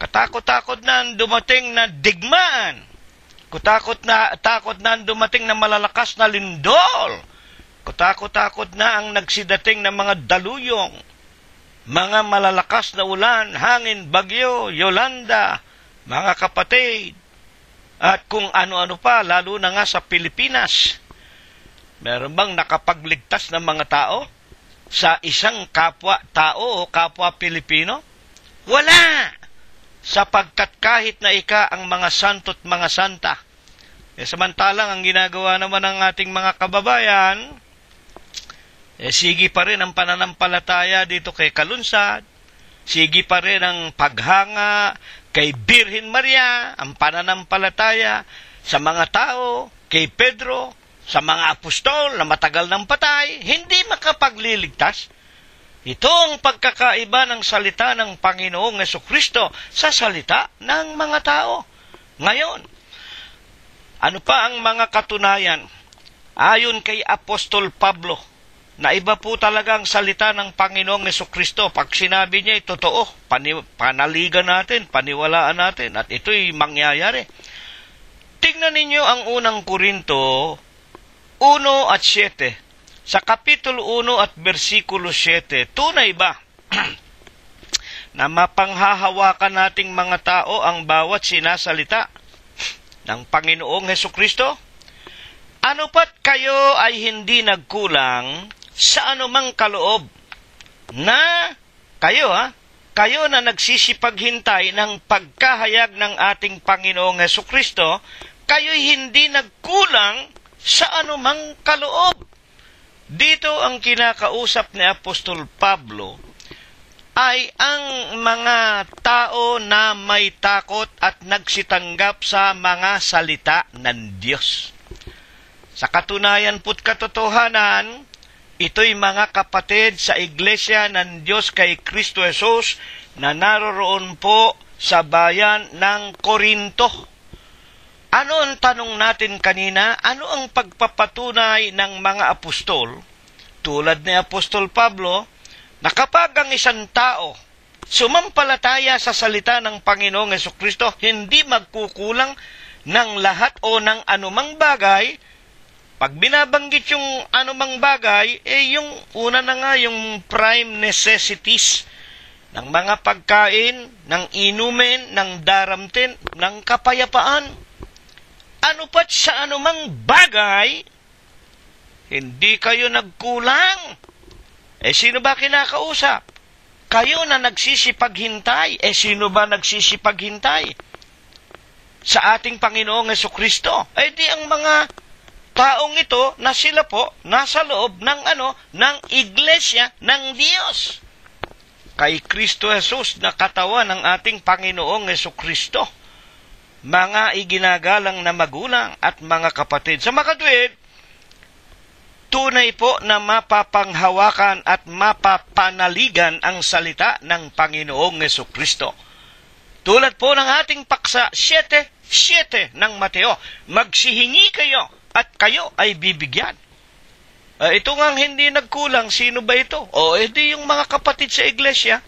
S1: Katakot-takot na dumating na digmaan. Takot na dumating na malalakas na lindol. Katakot-takot na ang nagsidating ng mga daluyong, mga malalakas na ulan, hangin, bagyo, Yolanda, mga kapatid, at kung ano-ano pa, lalo na nga sa Pilipinas. Meron bang nakapagligtas ng mga tao sa isang kapwa-tao o kapwa-Pilipino? Wala! Sapagkat kahit na ang mga santo't mga santa, samantalang ang ginagawa naman ng ating mga kababayan, sige pa rin ang pananampalataya dito kay Kalunsad, sige pa rin ang paghanga kay Birhen Maria, ang pananampalataya sa mga tao, kay Pedro, sa mga apostol na matagal ng patay, hindi makapagliligtas. Ito ang pagkakaiba ng salita ng Panginoong Hesukristo sa salita ng mga tao. Ngayon, ano pa ang mga katunayan? Ayon kay Apostol Pablo, na iba po talaga ang salita ng Panginoong Hesukristo. Pag sinabi niya, totoo, panaligan natin, paniwalaan natin, at ito'y mangyayari. Tingnan ninyo ang unang Korinto 1:7. Sa Kapitulo 1 at versikulo 7, tunay ba na mapanghahawakan nating mga tao ang bawat sinasalita ng Panginoong Hesukristo? Ano pat kayo ay hindi nagkulang sa anumang kaloob na kayo na nagsisipaghintay ng pagkahayag ng ating Panginoong Hesukristo, kayo'y hindi nagkulang sa anumang kaloob. Dito ang kinakausap ni Apostol Pablo ay ang mga tao na may takot at nagsitanggap sa mga salita ng Diyos. Sa katunayan po't katotohanan, ito'y mga kapatid sa Iglesia ng Diyos kay Kristo Jesus na naroroon po sa bayan ng Korinto. Ano ang tanong natin kanina? Ano ang pagpapatunay ng mga apostol? Tulad ni Apostol Pablo, na kapag ang isang tao sumampalataya sa salita ng Panginoong Hesukristo, hindi magkukulang ng lahat o ng anumang bagay. Pag binabanggit yung anumang bagay, yung una na nga yung prime necessities ng mga pagkain, ng inumin, ng daramtin, ng kapayapaan. Ano pat sa anumang bagay, Hindi kayo nagkulang. Sino ba kinakausap? Kayo na nagsisipaghintay. Sino ba nagsisipaghintay? Sa ating Panginoong Hesukristo. Di ang mga taong ito na sila po nasa loob ng iglesia ng Diyos. Kay Kristo Jesus na katawan ng ating Panginoong Hesukristo. Mga iginagalang na magulang at mga kapatid. Sa makatwid, tunay po na mapapanghawakan at mapapanaligan ang salita ng Panginoong Hesukristo. Tulad po ng ating paksa 7:7 ng Mateo, magsihingi kayo at kayo ay bibigyan. Ito nga hindi nagkulang, sino ba ito? Edi yung mga kapatid sa iglesia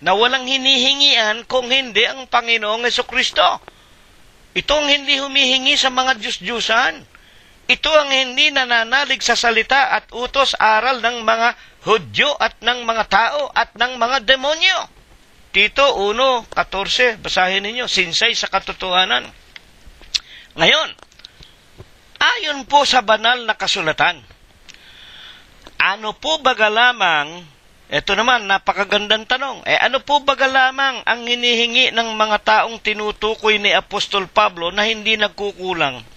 S1: na walang hinihingian kung hindi ang Panginoong Hesukristo. Itong hindi humihingi sa mga Diyos-Diyusan. Ito ang hindi nananalig sa salita at utos aral ng mga Hudyo at ng mga tao at ng mga demonyo. Tito 1:14, basahin ninyo, sinsay sa katotohanan. Ngayon, ayon po sa banal na kasulatan, ano po baga lamang, ito naman, napakagandang tanong, ano po baga lamang ang hinihingi ng mga taong tinutukoy ni Apostol Pablo na hindi nagkukulang?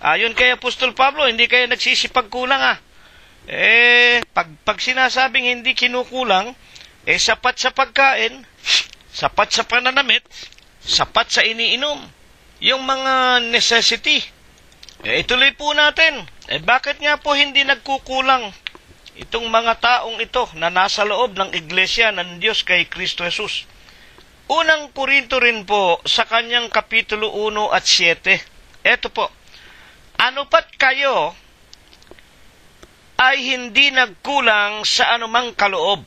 S1: Ayon kay Apostol Pablo, hindi kayo nagsisipagkulang pag sinasabing hindi kinukulang, sapat sa pagkain, sapat sa pananamit, sapat sa iniinom, yung mga necessity. Ituloy po natin. Bakit nga po hindi nagkukulang itong mga taong ito na nasa loob ng iglesia ng Diyos kay Kristo Jesus? Unang Korinto rin po sa kanyang kapitulo 1:7. Eto po, ano pat kayo ay hindi nagkulang sa anumang kaloob.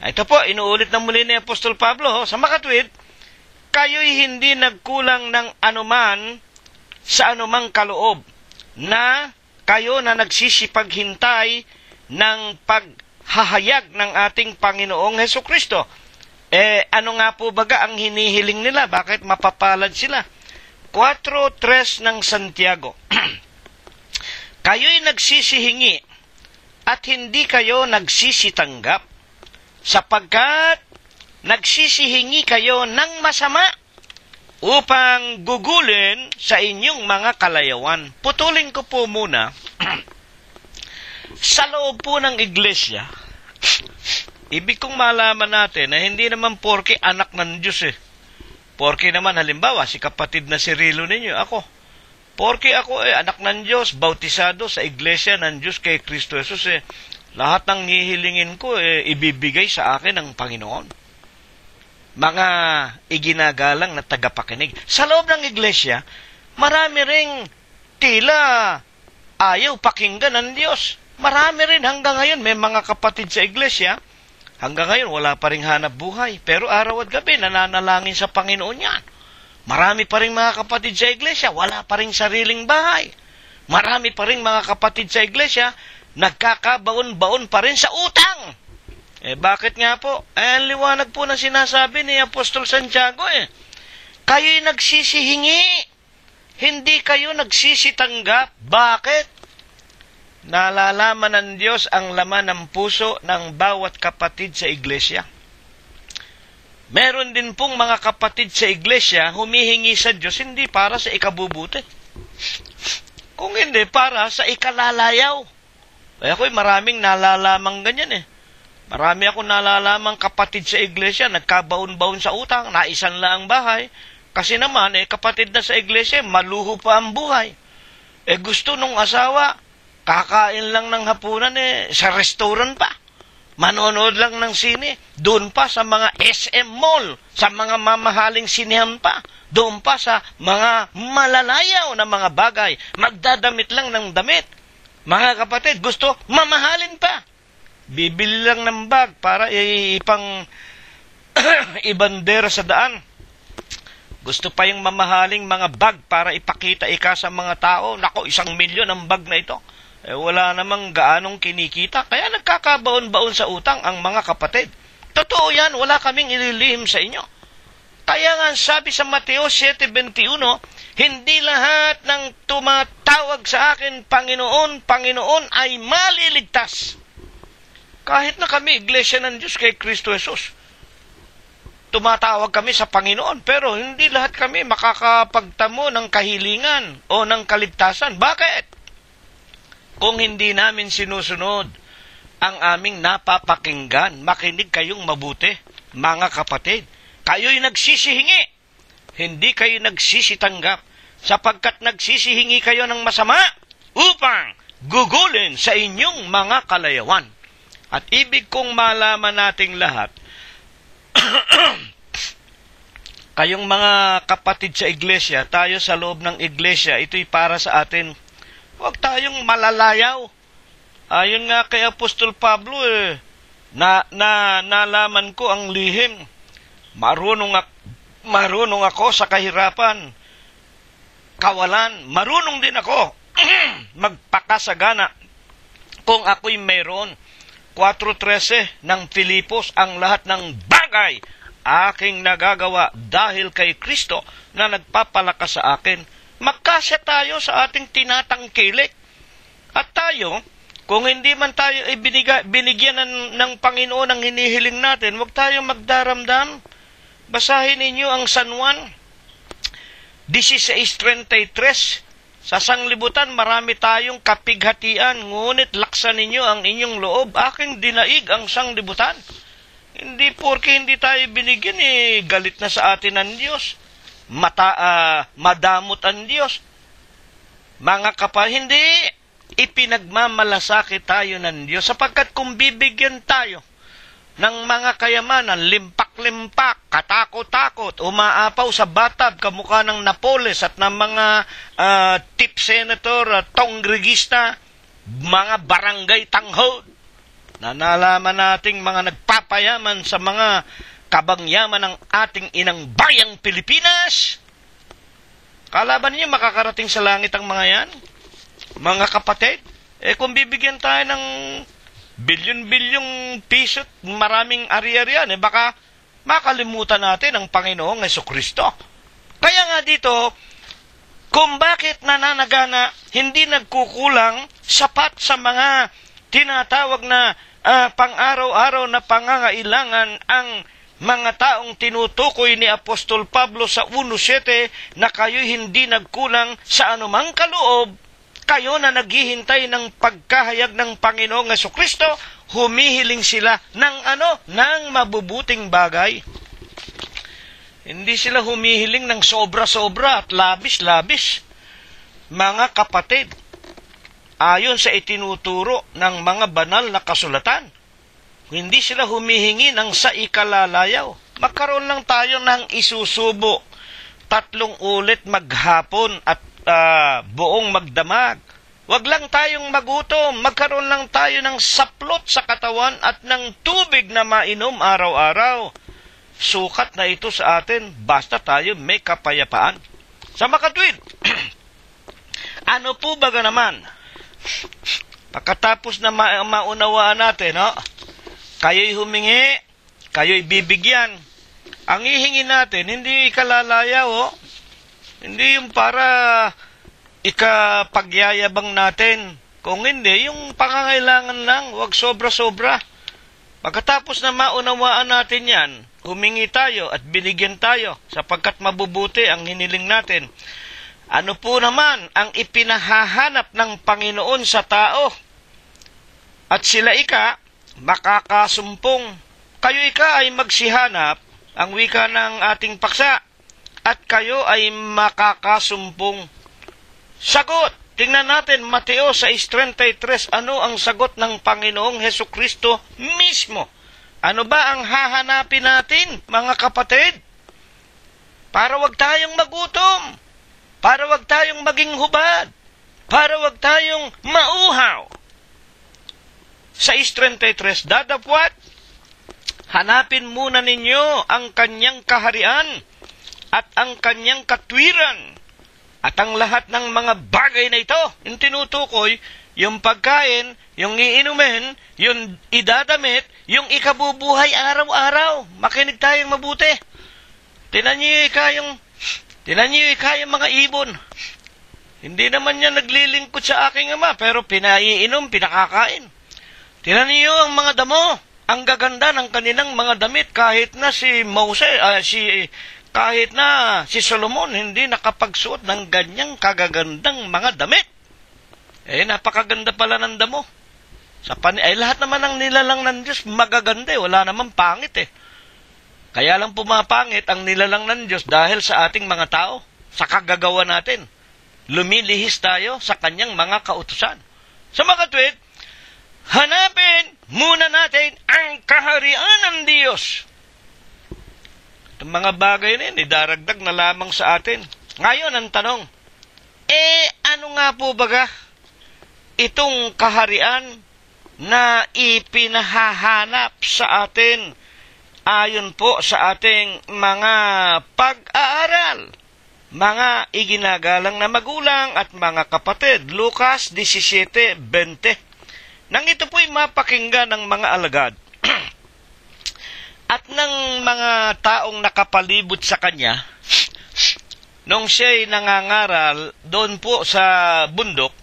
S1: Ito po, inuulit na muli ni Apostol Pablo, sa makatwid, kayo'y hindi nagkulang ng anuman sa anumang kaloob, na kayo na nagsisipaghintay ng paghahayag ng ating Panginoong Hesukristo. Ano nga po baga ang hinihiling nila? Bakit mapapalad sila? 4:3 ng Santiago. Kayo'y nagsisihingi at hindi kayo nagsisitanggap, sapagkat nagsisihingi kayo ng masama upang gugulin sa inyong mga kalayawan. Putulin ko po muna, sa loob po ng iglesia, ibig kong malaman natin na hindi naman porke anak ng Diyos Porke naman halimbawa, si kapatid na si Rilo ninyo, ako. Porke ako anak ng Diyos, bautisado sa iglesia ng Diyos kay Kristo Jesus lahat ng hihilingin ko ibibigay sa akin ng Panginoon. Mga iginagalang na tagapakinig. Sa loob ng iglesia, marami ring tila ayaw pakinggan ng Diyos. Marami rin hanggang ngayon, may mga kapatid sa iglesia, hanggang ngayon wala pa ring hanap buhay. Pero araw at gabi, nananalangin sa Panginoon yan. Marami pa rin mga kapatid sa iglesia, wala pa ring sariling bahay. Marami pa rin mga kapatid sa iglesia, nagkakabaon-baon pa rin sa utang. Bakit nga po? Ang liwanag po na sinasabi ni Apostol Santiago kayo'y nagsisihingi, hindi kayo nagsisitanggap. Bakit? Nalalaman ng Diyos ang laman ng puso ng bawat kapatid sa iglesia. Meron din pong mga kapatid sa iglesia humihingi sa Diyos hindi para sa ikabubuti, kung hindi para sa ikalalayaw. Ako'y maraming nalalamang ganyan Marami ako nalalamang kapatid sa iglesia, nagkabaon-baon sa utang, naisan lang ang bahay. Kasi naman, kapatid na sa iglesia, maluho pa ang buhay. Gusto nung asawa, kakain lang ng hapunan sa restaurant pa. Manonood lang ng sine, doon pa sa mga SM mall, sa mga mamahaling sinehan pa, doon pa sa mga malalayaw na mga bagay, magdadamit lang ng damit. Mga kapatid, gusto mamahalin pa. Bibili lang ng bag para ipang ibandera sa daan. Gusto pa yung mamahaling mga bag para ipakita sa mga tao. Nako, 1 milyon ang bag na ito. Wala namang gaanong kinikita. Kaya nagkakabaon-baon sa utang ang mga kapatid. Totoo yan, wala kaming ililihim sa inyo. Kaya nga sabi sa Mateo 7:21, hindi lahat ng tumatawag sa akin, Panginoon, Panginoon, ay maliligtas. Kahit na kami, Iglesia ng Diyos kay Kristo Jesus, tumatawag kami sa Panginoon, pero hindi lahat kami makakapagtamo ng kahilingan o ng kaligtasan. Bakit? Kung hindi namin sinusunod ang aming napapakinggan, makinig kayong mabuti, mga kapatid. Kayo'y nagsisihingi, hindi kayo nagsisitanggap, sapagkat nagsisihingi kayo ng masama upang gugulin sa inyong mga kalayawan. At ibig kong malaman nating lahat, kayong mga kapatid sa iglesia, tayo sa loob ng iglesia, ito'y para sa atin. Huwag tayong malalayaw. Ayon nga kay Apostol Pablo, nalaman ko ang lihim. Marunong ako sa kahirapan, kawalan. Marunong din ako magpakasagana kung ako'y mayroon. 4:13 ng Filipos, ang lahat ng bagay aking nagagawa dahil kay Kristo na nagpapalakas sa akin. Magkasya tayo sa ating tinatangkilik. At tayo, kung hindi man tayo binigyan ng Panginoon ang hinihiling natin, huwag tayo magdaramdam. Basahin ninyo ang San Juan 16:33. Sa sanglibutan marami tayong kapighatian, ngunit laksan ninyo ang inyong loob. Aking dinaig ang sanglibutan. Hindi porke hindi tayo binigyan, galit na sa atin ang Diyos. Madamot ang Diyos. Mga hindi. Ipinagmamalasakit tayo ng Diyos, sapagkat kung bibigyan tayo ng mga kayamanan, limpak-limpak, katakot-takot, umaapaw sa batad, kamukha ng Napoles at ng mga tip senator, tonggregista, mga barangay tanghod, na nalaman nating mga nagpapayaman sa mga kabangyaman ng ating inang bayang Pilipinas. Kalaban niyo makakarating sa langit ang mga yan? Mga kapatid, kung bibigyan tayo ng bilyon-bilyong piso, maraming ari-arian, baka makalimutan natin ang Panginoong Jesucristo. Kaya nga dito, kung bakit nananagana, hindi nagkukulang sapat sa mga tinatawag na pang-araw-araw na pangangailangan ang mga taong tinutukoy ni Apostol Pablo sa 1:7 na kayo'y hindi nagkulang sa anumang kaloob. Kayo na naghihintay ng pagkahayag ng Panginoong Jesucristo, humihiling sila ng mabubuting bagay. Hindi sila humihiling ng sobra-sobra at labis-labis. Mga kapatid, ayon sa itinuturo ng mga banal na kasulatan, hindi sila humihingi ng sa ikalalayaw. Magkaroon lang tayo ng isusubo, 3 ulit maghapon at buong magdamag. Huwag lang tayong magutom, magkaroon lang tayo ng saplot sa katawan at ng tubig na mainom araw-araw. Sukat na ito sa atin, basta tayo may kapayapaan. Sa makatwid, ano po baga naman? Pagkatapos na maunawaan natin, kayo'y humingi, kayo'y bibigyan. Ang ihingi natin, hindi ikalalayaw, hindi yung para ikapagyayabang natin. Kung hindi, yung pangangailangan lang, huwag sobra-sobra. Pagkatapos na maunawaan natin yan, humingi tayo at binigyan tayo sapagkat mabubuti ang hiniling natin. Ano po naman ang ipinahahanap ng Panginoon sa tao? At sila makakasumpong. Kayo ay magsihanap, ang wika ng ating paksa, at kayo ay makakasumpong. Sagot! Tingnan natin, Mateo 6:33, ano ang sagot ng Panginoong Hesukristo mismo? Ano ba ang hahanapin natin, mga kapatid? Para wag tayong magutom, para wag tayong maging hubad, para wag tayong mauhaw. 6:33, dadapwat, hanapin muna ninyo ang kanyang kaharian at ang kanyang katwiran at ang lahat ng mga bagay na ito. Yung tinutukoy, yung pagkain, yung iinumin, yung idadamit, yung ikabubuhay araw-araw. Makinig tayong mabuti. Tinan niyo yung mga ibon. Hindi naman niya naglilingkod sa aking ama, pero pinaiinom, pinakakain. Tinan niyo ang mga damo. Ang gaganda ng kanilang mga damit, kahit na si Solomon hindi nakapagsuot ng ganyang kagagandang mga damit. Napakaganda pala ng damo. Lahat naman ng nilalang ng Diyos magaganda, wala naman pangit Kaya lang pumapangit ang nilalang ng Diyos dahil sa ating mga tao, sa kagagawa natin. Lumilihis tayo sa kanyang mga kautusan. Sa mga kapatid, hanapin muna natin ang kaharian ng Diyos. Itong mga bagay na yun, idaragdag na lamang sa atin. Ngayon, ang tanong, ano nga po baga itong kaharian na ipinahahanap sa atin ayon po sa ating mga pag-aaral, mga iginagalang na magulang at mga kapatid? Lucas 17:20. Nang ito po'y mapakinggan ng mga alagad at ng mga taong nakapalibot sa kanya, nung siya'y nangangaral doon po sa bundok,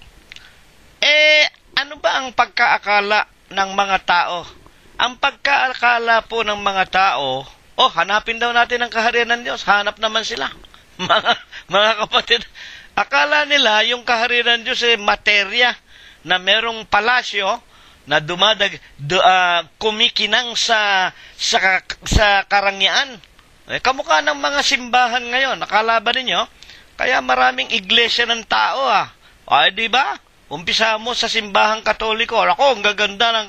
S1: ano ba ang pagkaakala ng mga tao? Ang pagkaakala po ng mga tao, hanapin daw natin ang kaharian ng Diyos. Hanap naman sila. Mga kapatid, akala nila yung kaharian ng Diyos materya, na merong palasyo na kumikinang sa karangyaan. Kamukha ng mga simbahan ngayon. Akala ba ninyo? Kaya maraming iglesia ng tao di ba? Umpisa mo sa simbahang Katoliko. Ang gaganda ng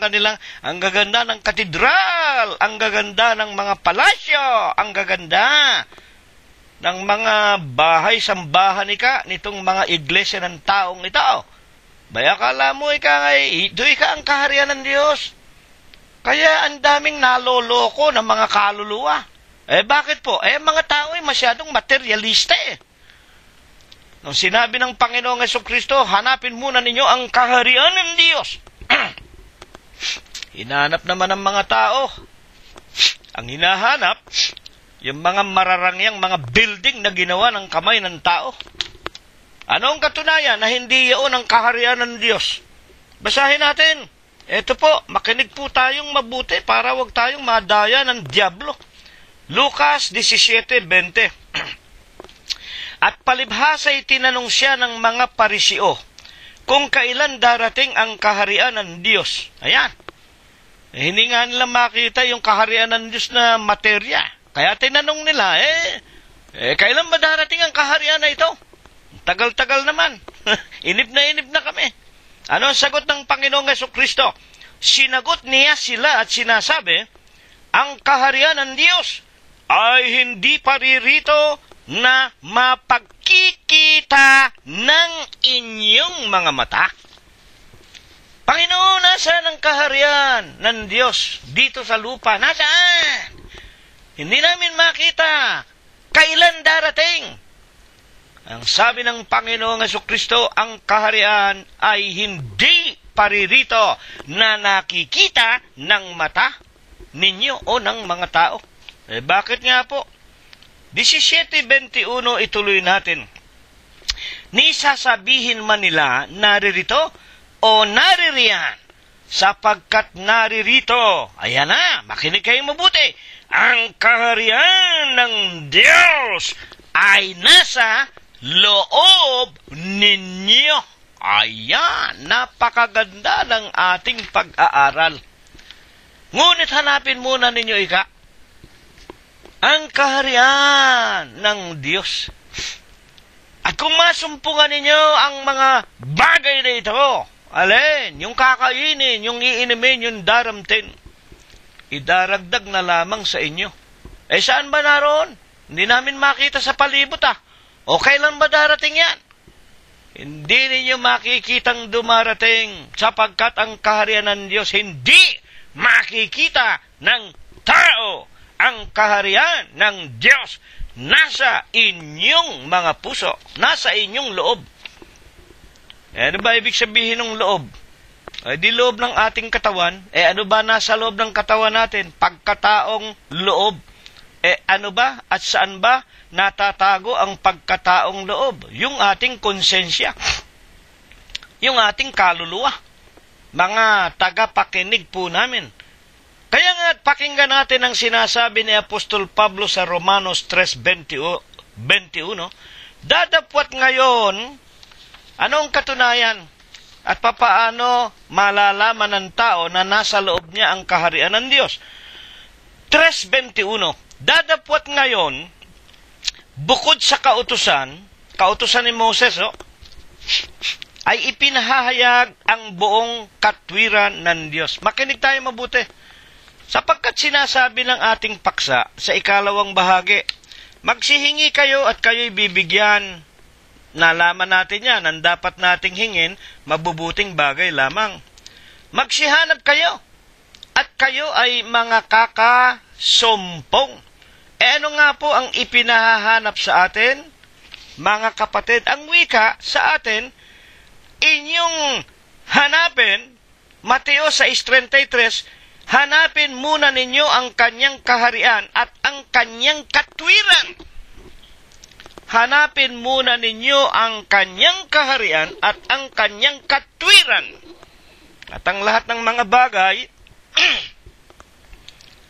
S1: katedral, ang gaganda ng mga palasyo, ang gaganda ng mga bahay-sambahan nitong mga iglesia ng taong ito. Baya akala mo ito ang kaharian ng Diyos. Kaya ang daming naloloko ng mga kaluluwa. Bakit po? Mga tao masyadong materialista Nung sinabi ng Panginoong Jesucristo, hanapin muna ninyo ang kaharian ng Diyos. Hinahanap naman ng mga tao. Ang hinahanap, yung mga mararangyang mga building na ginawa ng kamay ng tao. Ano ang katunayan na hindi yun ang kaharian ng Diyos? Basahin natin. Ito po, makinig po tayong mabuti para wag tayong madaya ng diablo. Lucas 17:20. At palibhasa'y tinanong siya ng mga Pariseo kung kailan darating ang kaharian ng Diyos. Ayan. Hindi nga nila makita yung kaharian ng Diyos na materya. Kaya tinanong nila, kailan ba darating ang kaharian na ito? Tagal-tagal naman. Inip na kami. Ano ang sagot ng Panginoong Jesucristo? Sinagot niya sila at sinasabi, ang kaharian ng Diyos ay hindi paririto na mapagkikita ng inyong mga mata. Panginoon, nasaan ang kaharian ng Diyos dito sa lupa? Nasaan? Hindi namin makita. Kailan darating? Ang sabi ng Panginoong Jesucristo, ang kaharian ay hindi paririto na nakikita ng mata ninyo o ng mga tao. Bakit nga po? 17:21 ituloy natin. Ni sasabihin man nila, naririto o naririyan, sapagkat naririto. Ayan na, makinig kayo mabuti. Ang kaharian ng Diyos ay nasa loob ninyo. Ayan, napakaganda ng ating pag-aaral. Ngunit hanapin muna ninyo ang kaharian ng Diyos. At kung masumpungan ninyo ang mga bagay na ito, alin, yung kakainin, yung iinimin, yung daramtin, idaragdag na lamang sa inyo. Saan ba naroon? Hindi namin makita sa palibot O kailan ba darating yan? Hindi ninyo makikitang dumarating sapagkat ang kaharian ng Diyos hindi makikita ng tao. Ang kaharian ng Diyos nasa inyong mga puso, nasa inyong loob. Ano ba ibig sabihin ng loob? Di loob ng ating katawan. Ano ba nasa loob ng katawan natin? Pagkataong loob. Ano ba at saan ba natatago ang pagkataong loob? Yung ating konsensya, yung ating kaluluwa. Mga tagapakinig po namin. Kaya nga, pakinggan natin ang sinasabi ni Apostol Pablo sa Romanos 3:21. Dadapwat ngayon, anong katunayan? At papaano malalaman ng tao na nasa loob niya ang kaharian ng Diyos? 3:21. Dadapwat ngayon, bukod sa kautusan ni Moses, ay ipinahahayag ang buong katwiran ng Diyos. Makinig tayo mabuti. Sapagkat sinasabi ng ating paksa sa ikalawang bahagi, magsihingi kayo at kayo'y bibigyan. Nalaman natin yan, ang dapat nating hingin, mabubuting bagay lamang. Magsihanap kayo, at kayo ay mga kakasumpong. Ano nga po ang ipinahahanap sa atin? Mga kapatid, ang wika sa atin, inyong hanapin, Mateo 6:33, hanapin muna ninyo ang kanyang kaharian at ang kanyang katwiran. Hanapin muna ninyo ang kanyang kaharian at ang kanyang katwiran. At ang lahat ng mga bagay,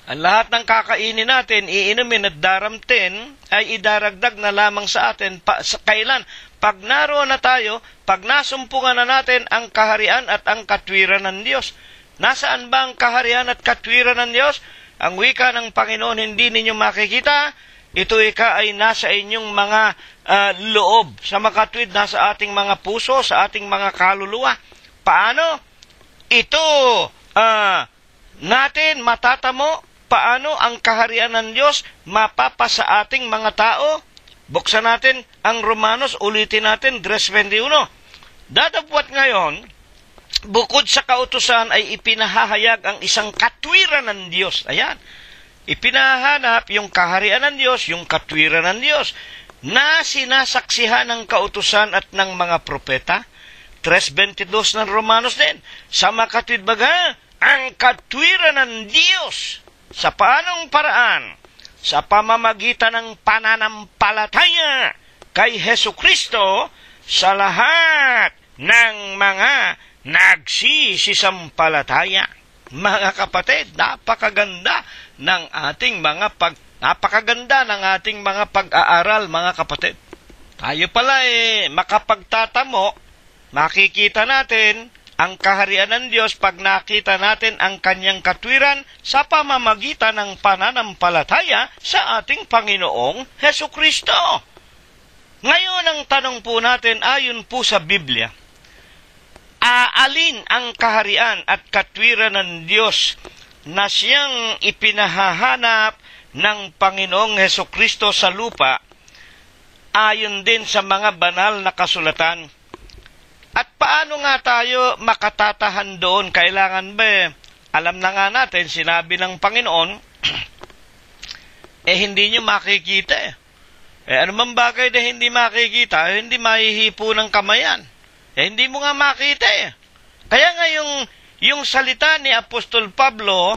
S1: ang lahat ng kakainin natin, iinumin at daramtin, ay idaragdag na lamang sa atin. Kailan? Pag naroon na tayo, pag nasumpungan na natin ang kaharian at ang katwiran ng Diyos. Nasaan ba ang kaharian at katwiran ng Diyos? Ang wika ng Panginoon hindi ninyo makikita. Ito ay nasa inyong mga loob. Sa makatwid, nasa ating mga puso, sa ating mga kaluluwa. Paano? Ito natin matatamo. Paano ang kaharian ng Diyos mapapasa ating mga tao? Buksan natin ang Romanos, ulitin natin, 3:21. Dadapwat ngayon, bukod sa kautusan ay ipinahahayag ang isang katwiran ng Diyos. Ayan. Ipinahanap yung kaharian ng Diyos, yung katwiran ng Diyos, na sinasaksihan ng kautusan at ng mga propeta. 3:22 ng Romanos din. Sa makatwid baga, ang katwiran ng Diyos. Sa paanong paraan? Sa pamamagitan ng pananampalataya kay Hesukristo sa lahat ng mga nagsisisampalataya. Mga kapatid, napakaganda ng ating mga pag-aaral, mga kapatid. Tayo pala makapagtatamo, makikita natin ang kaharian ng Diyos pag nakita natin ang kanyang katwiran sa pamamagitan ng pananampalataya sa ating Panginoong Hesukristo. Ngayon ang tanong po natin ayon po sa Biblia, alin ang kaharian at katwiran ng Diyos na siyang ipinahahanap ng Panginoong Hesukristo sa lupa ayon din sa mga banal na kasulatan? At paano nga tayo makatatahan doon? Kailangan ba? Alam na nga natin, sinabi ng Panginoon, hindi nyo makikita ano man bagay na hindi makikita, hindi mahihipo ng kamayan. Hindi mo nga makita Kaya nga yung salita ni Apostol Pablo,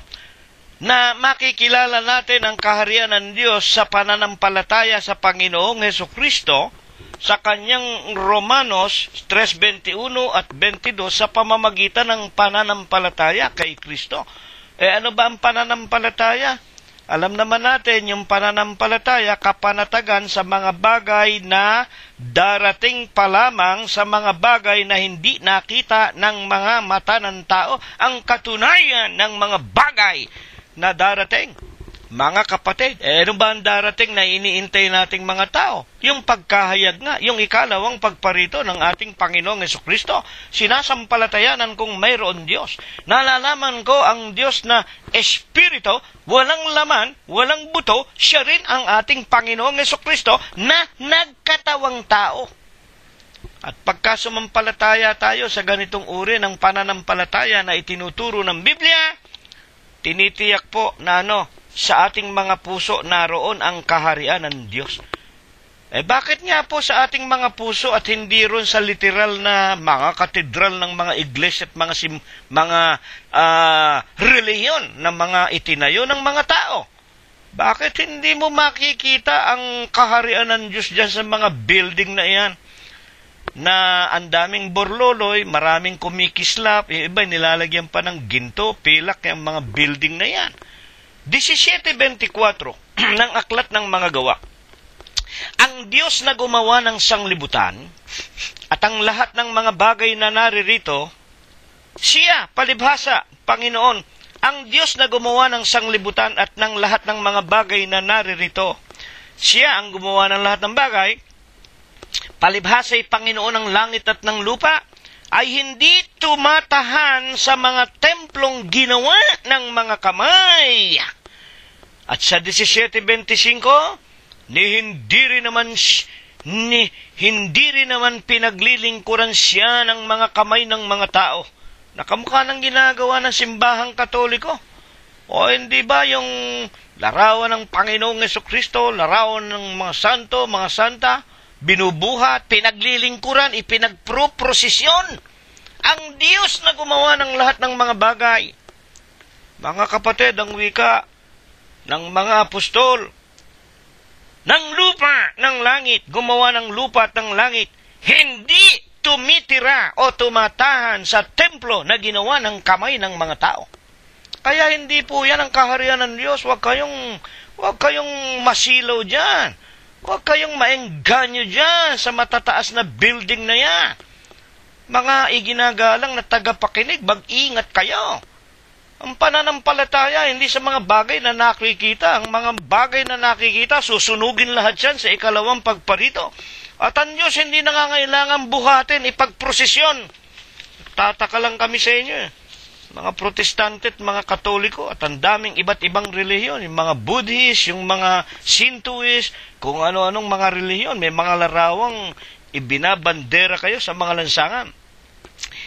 S1: na makikilala natin ang kaharian ng Diyos sa pananampalataya sa Panginoong Hesukristo, sa kanyang Romanos 3:21 at 22 sa pamamagitan ng pananampalataya kay Kristo. Ano ba ang pananampalataya? Alam naman natin yung pananampalataya, kapanatagan sa mga bagay na darating pa lamang, sa mga bagay na hindi nakita ng mga mata ng tao, ang katunayan ng mga bagay na darating. Mga kapatid, ano ba ang darating na iniintay nating mga tao? Yung pagkahayag nga, yung ikalawang pagparito ng ating Panginoong Hesukristo. Sinasampalatayanan kong mayroon Diyos. Nalalaman ko ang Diyos na Espiritu, walang laman, walang buto, siya rin ang ating Panginoong Hesukristo na nagkatawang tao. At pagka sumampalataya tayo sa ganitong uri ng pananampalataya na itinuturo ng Biblia, tinitiyak po na sa ating mga puso naroon ang kaharian ng Diyos. Bakit nga po sa ating mga puso at hindi ron sa literal na mga katedral ng mga iglesia at mga reliyon ng mga itinayo ng mga tao? Bakit hindi mo makikita ang kaharian ng Diyos dyan sa mga building na iyan? Na ang daming borloloy, maraming kumikislap, iba nilalagyan pa ng ginto, pilak yung mga building na yan. 17:24 ng Aklat ng Mga Gawa. Ang Diyos na gumawa ng sanglibutan at ang lahat ng mga bagay na naririto, siya, palibhasa, Panginoon, ang Diyos na gumawa ng sanglibutan at ng lahat ng mga bagay na naririto. Siya ang gumawa ng lahat ng bagay, palibhasa'y Panginoon ng langit at ng lupa, ay hindi tumatahan sa mga templong ginawa ng mga kamay. At sa 17:25, hindi rin naman pinaglilingkuran siya ng mga kamay ng mga tao. Nakamukha ng ginagawa ng simbahang Katoliko. O hindi ba yung larawan ng Panginoong Jesucristo, larawan ng mga santo, mga santa, binubuhat, pinaglilingkuran, ipinagproprosesyon ang Diyos na gumawa ng lahat ng mga bagay. Mga kapatid, ang wika ng mga apostol, ng lupa, ng langit, gumawa ng lupa at ng langit, hindi tumitira o tumatahan sa templo na ginawa ng kamay ng mga tao. Kaya hindi po yan ang kaharian ng Diyos. Huwag kayong masilaw dyan. Huwag kayong maengganyo dyan sa matataas na building na yan. Mga iginagalang na tagapakinig, mag-ingat kayo. Ang pananampalataya, hindi sa mga bagay na nakikita. Ang mga bagay na nakikita, susunugin lahat yan sa ikalawang pagparito. At ang Diyos hindi nangangailangan buhatin, ipagprosesyon. Tataka lang kami sa inyo. Mga Protestante at mga Katoliko at ang daming iba't ibang relihiyon. Yung mga Buddhist, yung mga Sintoist, kung ano-anong mga relihiyon. May mga larawang ibinabandera kayo sa mga lansangan.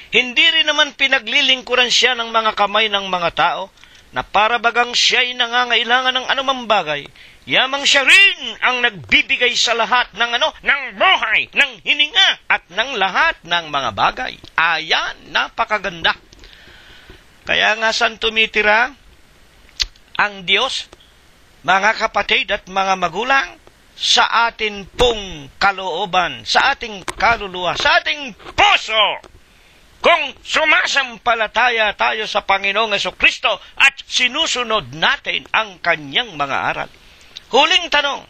S1: Hindi rin naman pinaglilingkuran siya ng mga kamay ng mga tao na para bagang siya'y nangangailangan ng anumang bagay. Yamang siya rin ang nagbibigay sa lahat ng ng buhay, ng hininga at ng lahat ng mga bagay. Ayan, napakaganda. Kaya nga saan tumitira ang Diyos, mga kapatid at mga magulang, sa atin pong kalooban, sa ating kaluluwa, sa ating puso. Kung sumasampalataya tayo sa Panginoong Jesucristo at sinusunod natin ang kanyang mga aral. Huling tanong,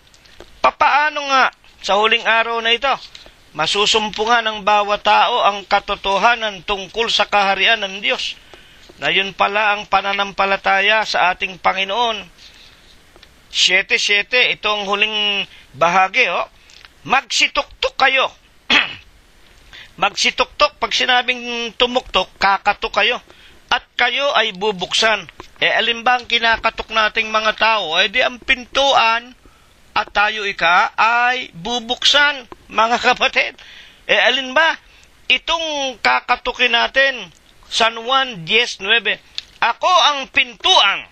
S1: papaano nga sa huling araw na ito masusumpungan ng bawat tao ang katotohanan tungkol sa kaharian ng Diyos? Na yun pala ang pananampalataya sa ating Panginoon. 7:7, ito ang huling bahagi. Magsituktok kayo. Magsituktok, pag sinabing tumuktok, kakatok kayo. At kayo ay bubuksan. Alin ba ang kinakatok nating mga tao? Di ang pintuan at tayo ay bubuksan, mga kapatid. Alin ba? Itong kakatukin natin, San Juan 10:9. Ako ang pintuan.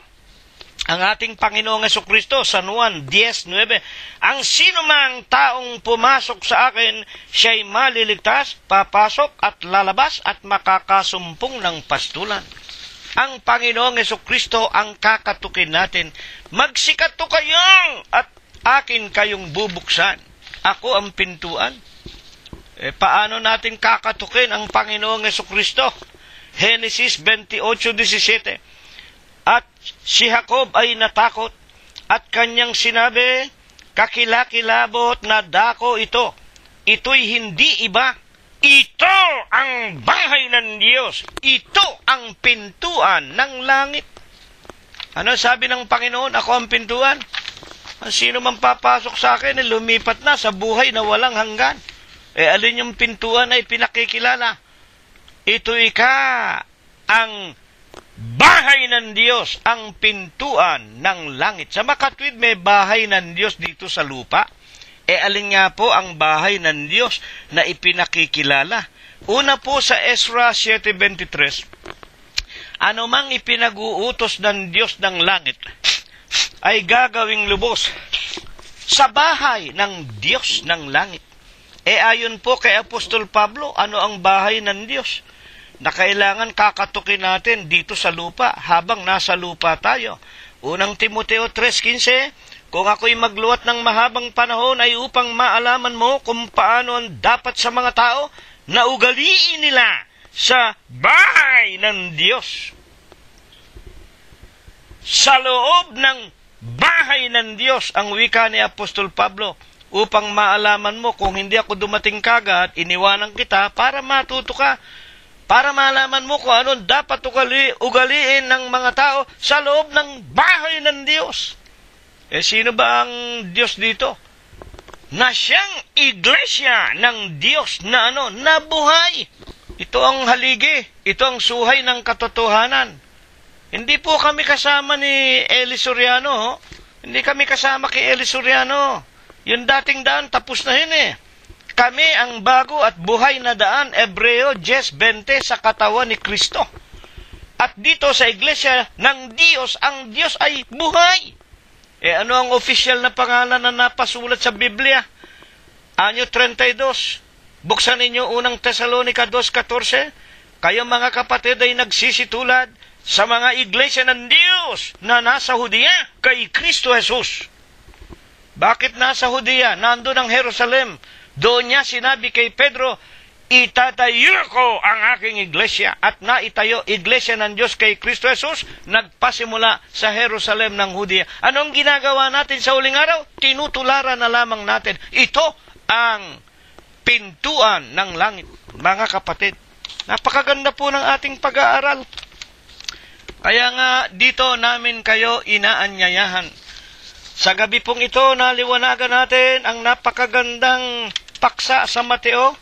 S1: Ang ating Panginoong Jesucristo, San Juan 10:9. Ang sino mang taong pumasok sa akin, siya'y maliligtas, papasok at lalabas at makakasumpong ng pastulan. Ang Panginoong Jesucristo ang kakatukin natin. Magsikato kayo at akin kayong bubuksan. Ako ang pintuan. Paano natin kakatukin ang Panginoong Jesucristo? Genesis 28:17. At si Jacob ay natakot at kanyang sinabi, kakilakilabot na dako ito. Ito'y hindi iba. Ito ang bahay ng Diyos. Ito ang pintuan ng langit. Ano sabi ng Panginoon? Ako ang pintuan. Sino man papasok sa akin, lumipat na sa buhay na walang hanggan. Alin yung pintuan ay pinakikilala? Ito ang bahay ng Diyos, ang pintuan ng langit. Sa makatwid, may bahay ng Diyos dito sa lupa. Alin nga po ang bahay ng Diyos na ipinakikilala? Una po sa Ezra 7:23, ano mang ipinag-uutos ng Diyos ng langit ay gagawing lubos sa bahay ng Diyos ng langit. Ayon po kay Apostol Pablo, ano ang bahay ng Diyos? Na kailangan kakatukin natin dito sa lupa habang nasa lupa tayo. Unang Timoteo 3:15, kung ako'y magluwat ng mahabang panahon ay upang maalaman mo kung paano ang dapat sa mga tao na ugaliin nila sa bahay ng Diyos. Sa loob ng bahay ng Diyos, ang wika ni Apostol Pablo, upang maalaman mo kung hindi ako dumating kagad, iniwanan kita para matuto ka, para malaman mo kung ano dapat ugaliin ng mga tao sa loob ng bahay ng Diyos. Sino ba ang Diyos dito? Na siyang iglesia ng Diyos na na buhay. Ito ang haligi, ito ang suhay ng katotohanan. Hindi po kami kasama ni Eli Soriano. Hindi kami kasama kay Eli Soriano. Yung dating daan, tapos na yun Kami ang bago at buhay na daan, Hebreo 10:20, sa katawan ni Kristo. At dito sa iglesia ng Diyos, ang Diyos ay buhay. Ano ang official na pangalan na napasulat sa Biblia? Anyo 32. Buksan ninyo unang Tesalonica 2:14. Kayo mga kapatid ay nagsisitulad sa mga iglesia ng Diyos na nasa Judea kay Kristo Jesus. Bakit nasa Judea? Nandun ang Jerusalem. Doon niya sinabi kay Pedro, itatayo ko ang aking iglesia. At naitayo iglesia ng Diyos kay Kristo Jesus, nagpasimula sa Jerusalem ng Judea. Anong ginagawa natin sa huling araw? Tinutularan na lamang natin. Ito ang pintuan ng langit. Mga kapatid, napakaganda po ng ating pag-aaral. Kaya nga dito namin kayo inaanyayahan. Sa gabi pong ito, naliwanagan natin ang napakagandang paksa sa Mateo.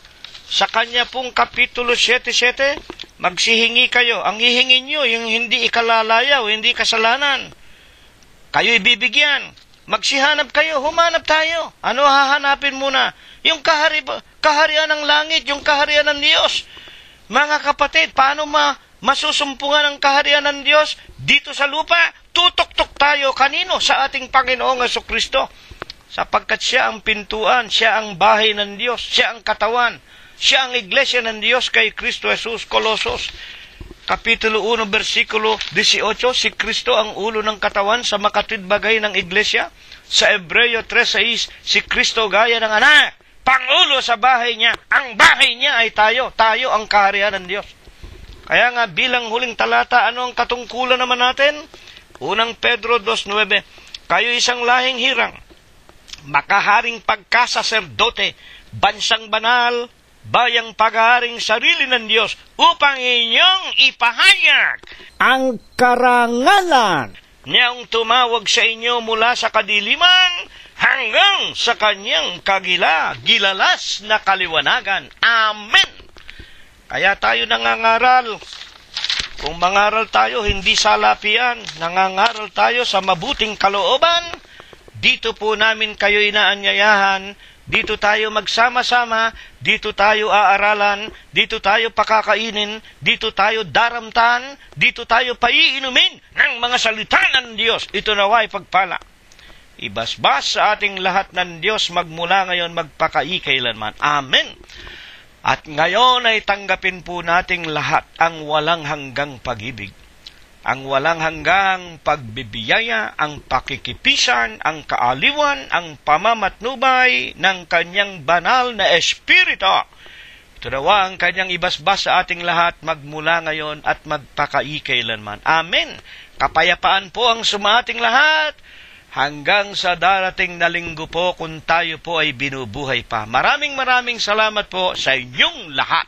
S1: Sa kanya pong Kapitulo 7:7, magsihingi kayo. Ang hihingin nyo, yung hindi ikalalayaw, hindi kasalanan. Kayo ibibigyan. Magsihanap kayo, humanap tayo. Ano hahanapin muna? Yung kaharian ng langit, yung kaharian ng Diyos. Mga kapatid, paano masusumpungan ang kaharian ng Diyos dito sa lupa? Tutok-tok tayo kanino? Sa ating Panginoong Jesucristo. Sapagkat siya ang pintuan, siya ang bahay ng Diyos, siya ang katawan, siya ang iglesia ng Diyos kay Kristo Jesus. Kolosos, Kapitulo 1, versikulo 18, si Kristo ang ulo ng katawan sa makatwidbagay ng iglesia. Sa Hebreo 3:6, si Kristo gaya ng anak, pangulo sa bahay niya. Ang bahay niya ay tayo. Tayo ang kaharian ng Diyos. Kaya nga bilang huling talata, ano ang katungkulan naman natin? Unang Pedro 2:9, kayo isang lahing hirang, makaharing pagkasaserdote, bansang banal, bayang paghaharing sarili ng Diyos, upang inyong ipahayag ang karangalan niyang tumawag sa inyo mula sa kadiliman hanggang sa kanyang gilalas na kaliwanagan. Amen. Kaya tayo nangangaral. Kung mangaral tayo, hindi salapian, nangangaral tayo sa mabuting kalooban, dito po namin kayo inaanyayahan, dito tayo magsama-sama, dito tayo aaralan, dito tayo pakakainin, dito tayo daramtan, dito tayo paiinumin ng mga salita ng Diyos. Ito nawa'y pagpala. Ibasbas sa ating lahat ng Diyos magmula ngayon magpakaikailanman. Amen. At ngayon ay tanggapin po nating lahat ang walang hanggang pag-ibig, ang walang hanggang pagbibiyaya, ang pakikipisan, ang kaaliwan, ang pamamatnubay ng kanyang banal na Espiritu. Ito nawa ang kanyang ibasbas sa ating lahat magmula ngayon at magpakaikailanman. Amen. Kapayapaan po ang sumating lahat hanggang sa darating na linggo po kung tayo po ay binubuhay pa. Maraming salamat po sa inyong lahat.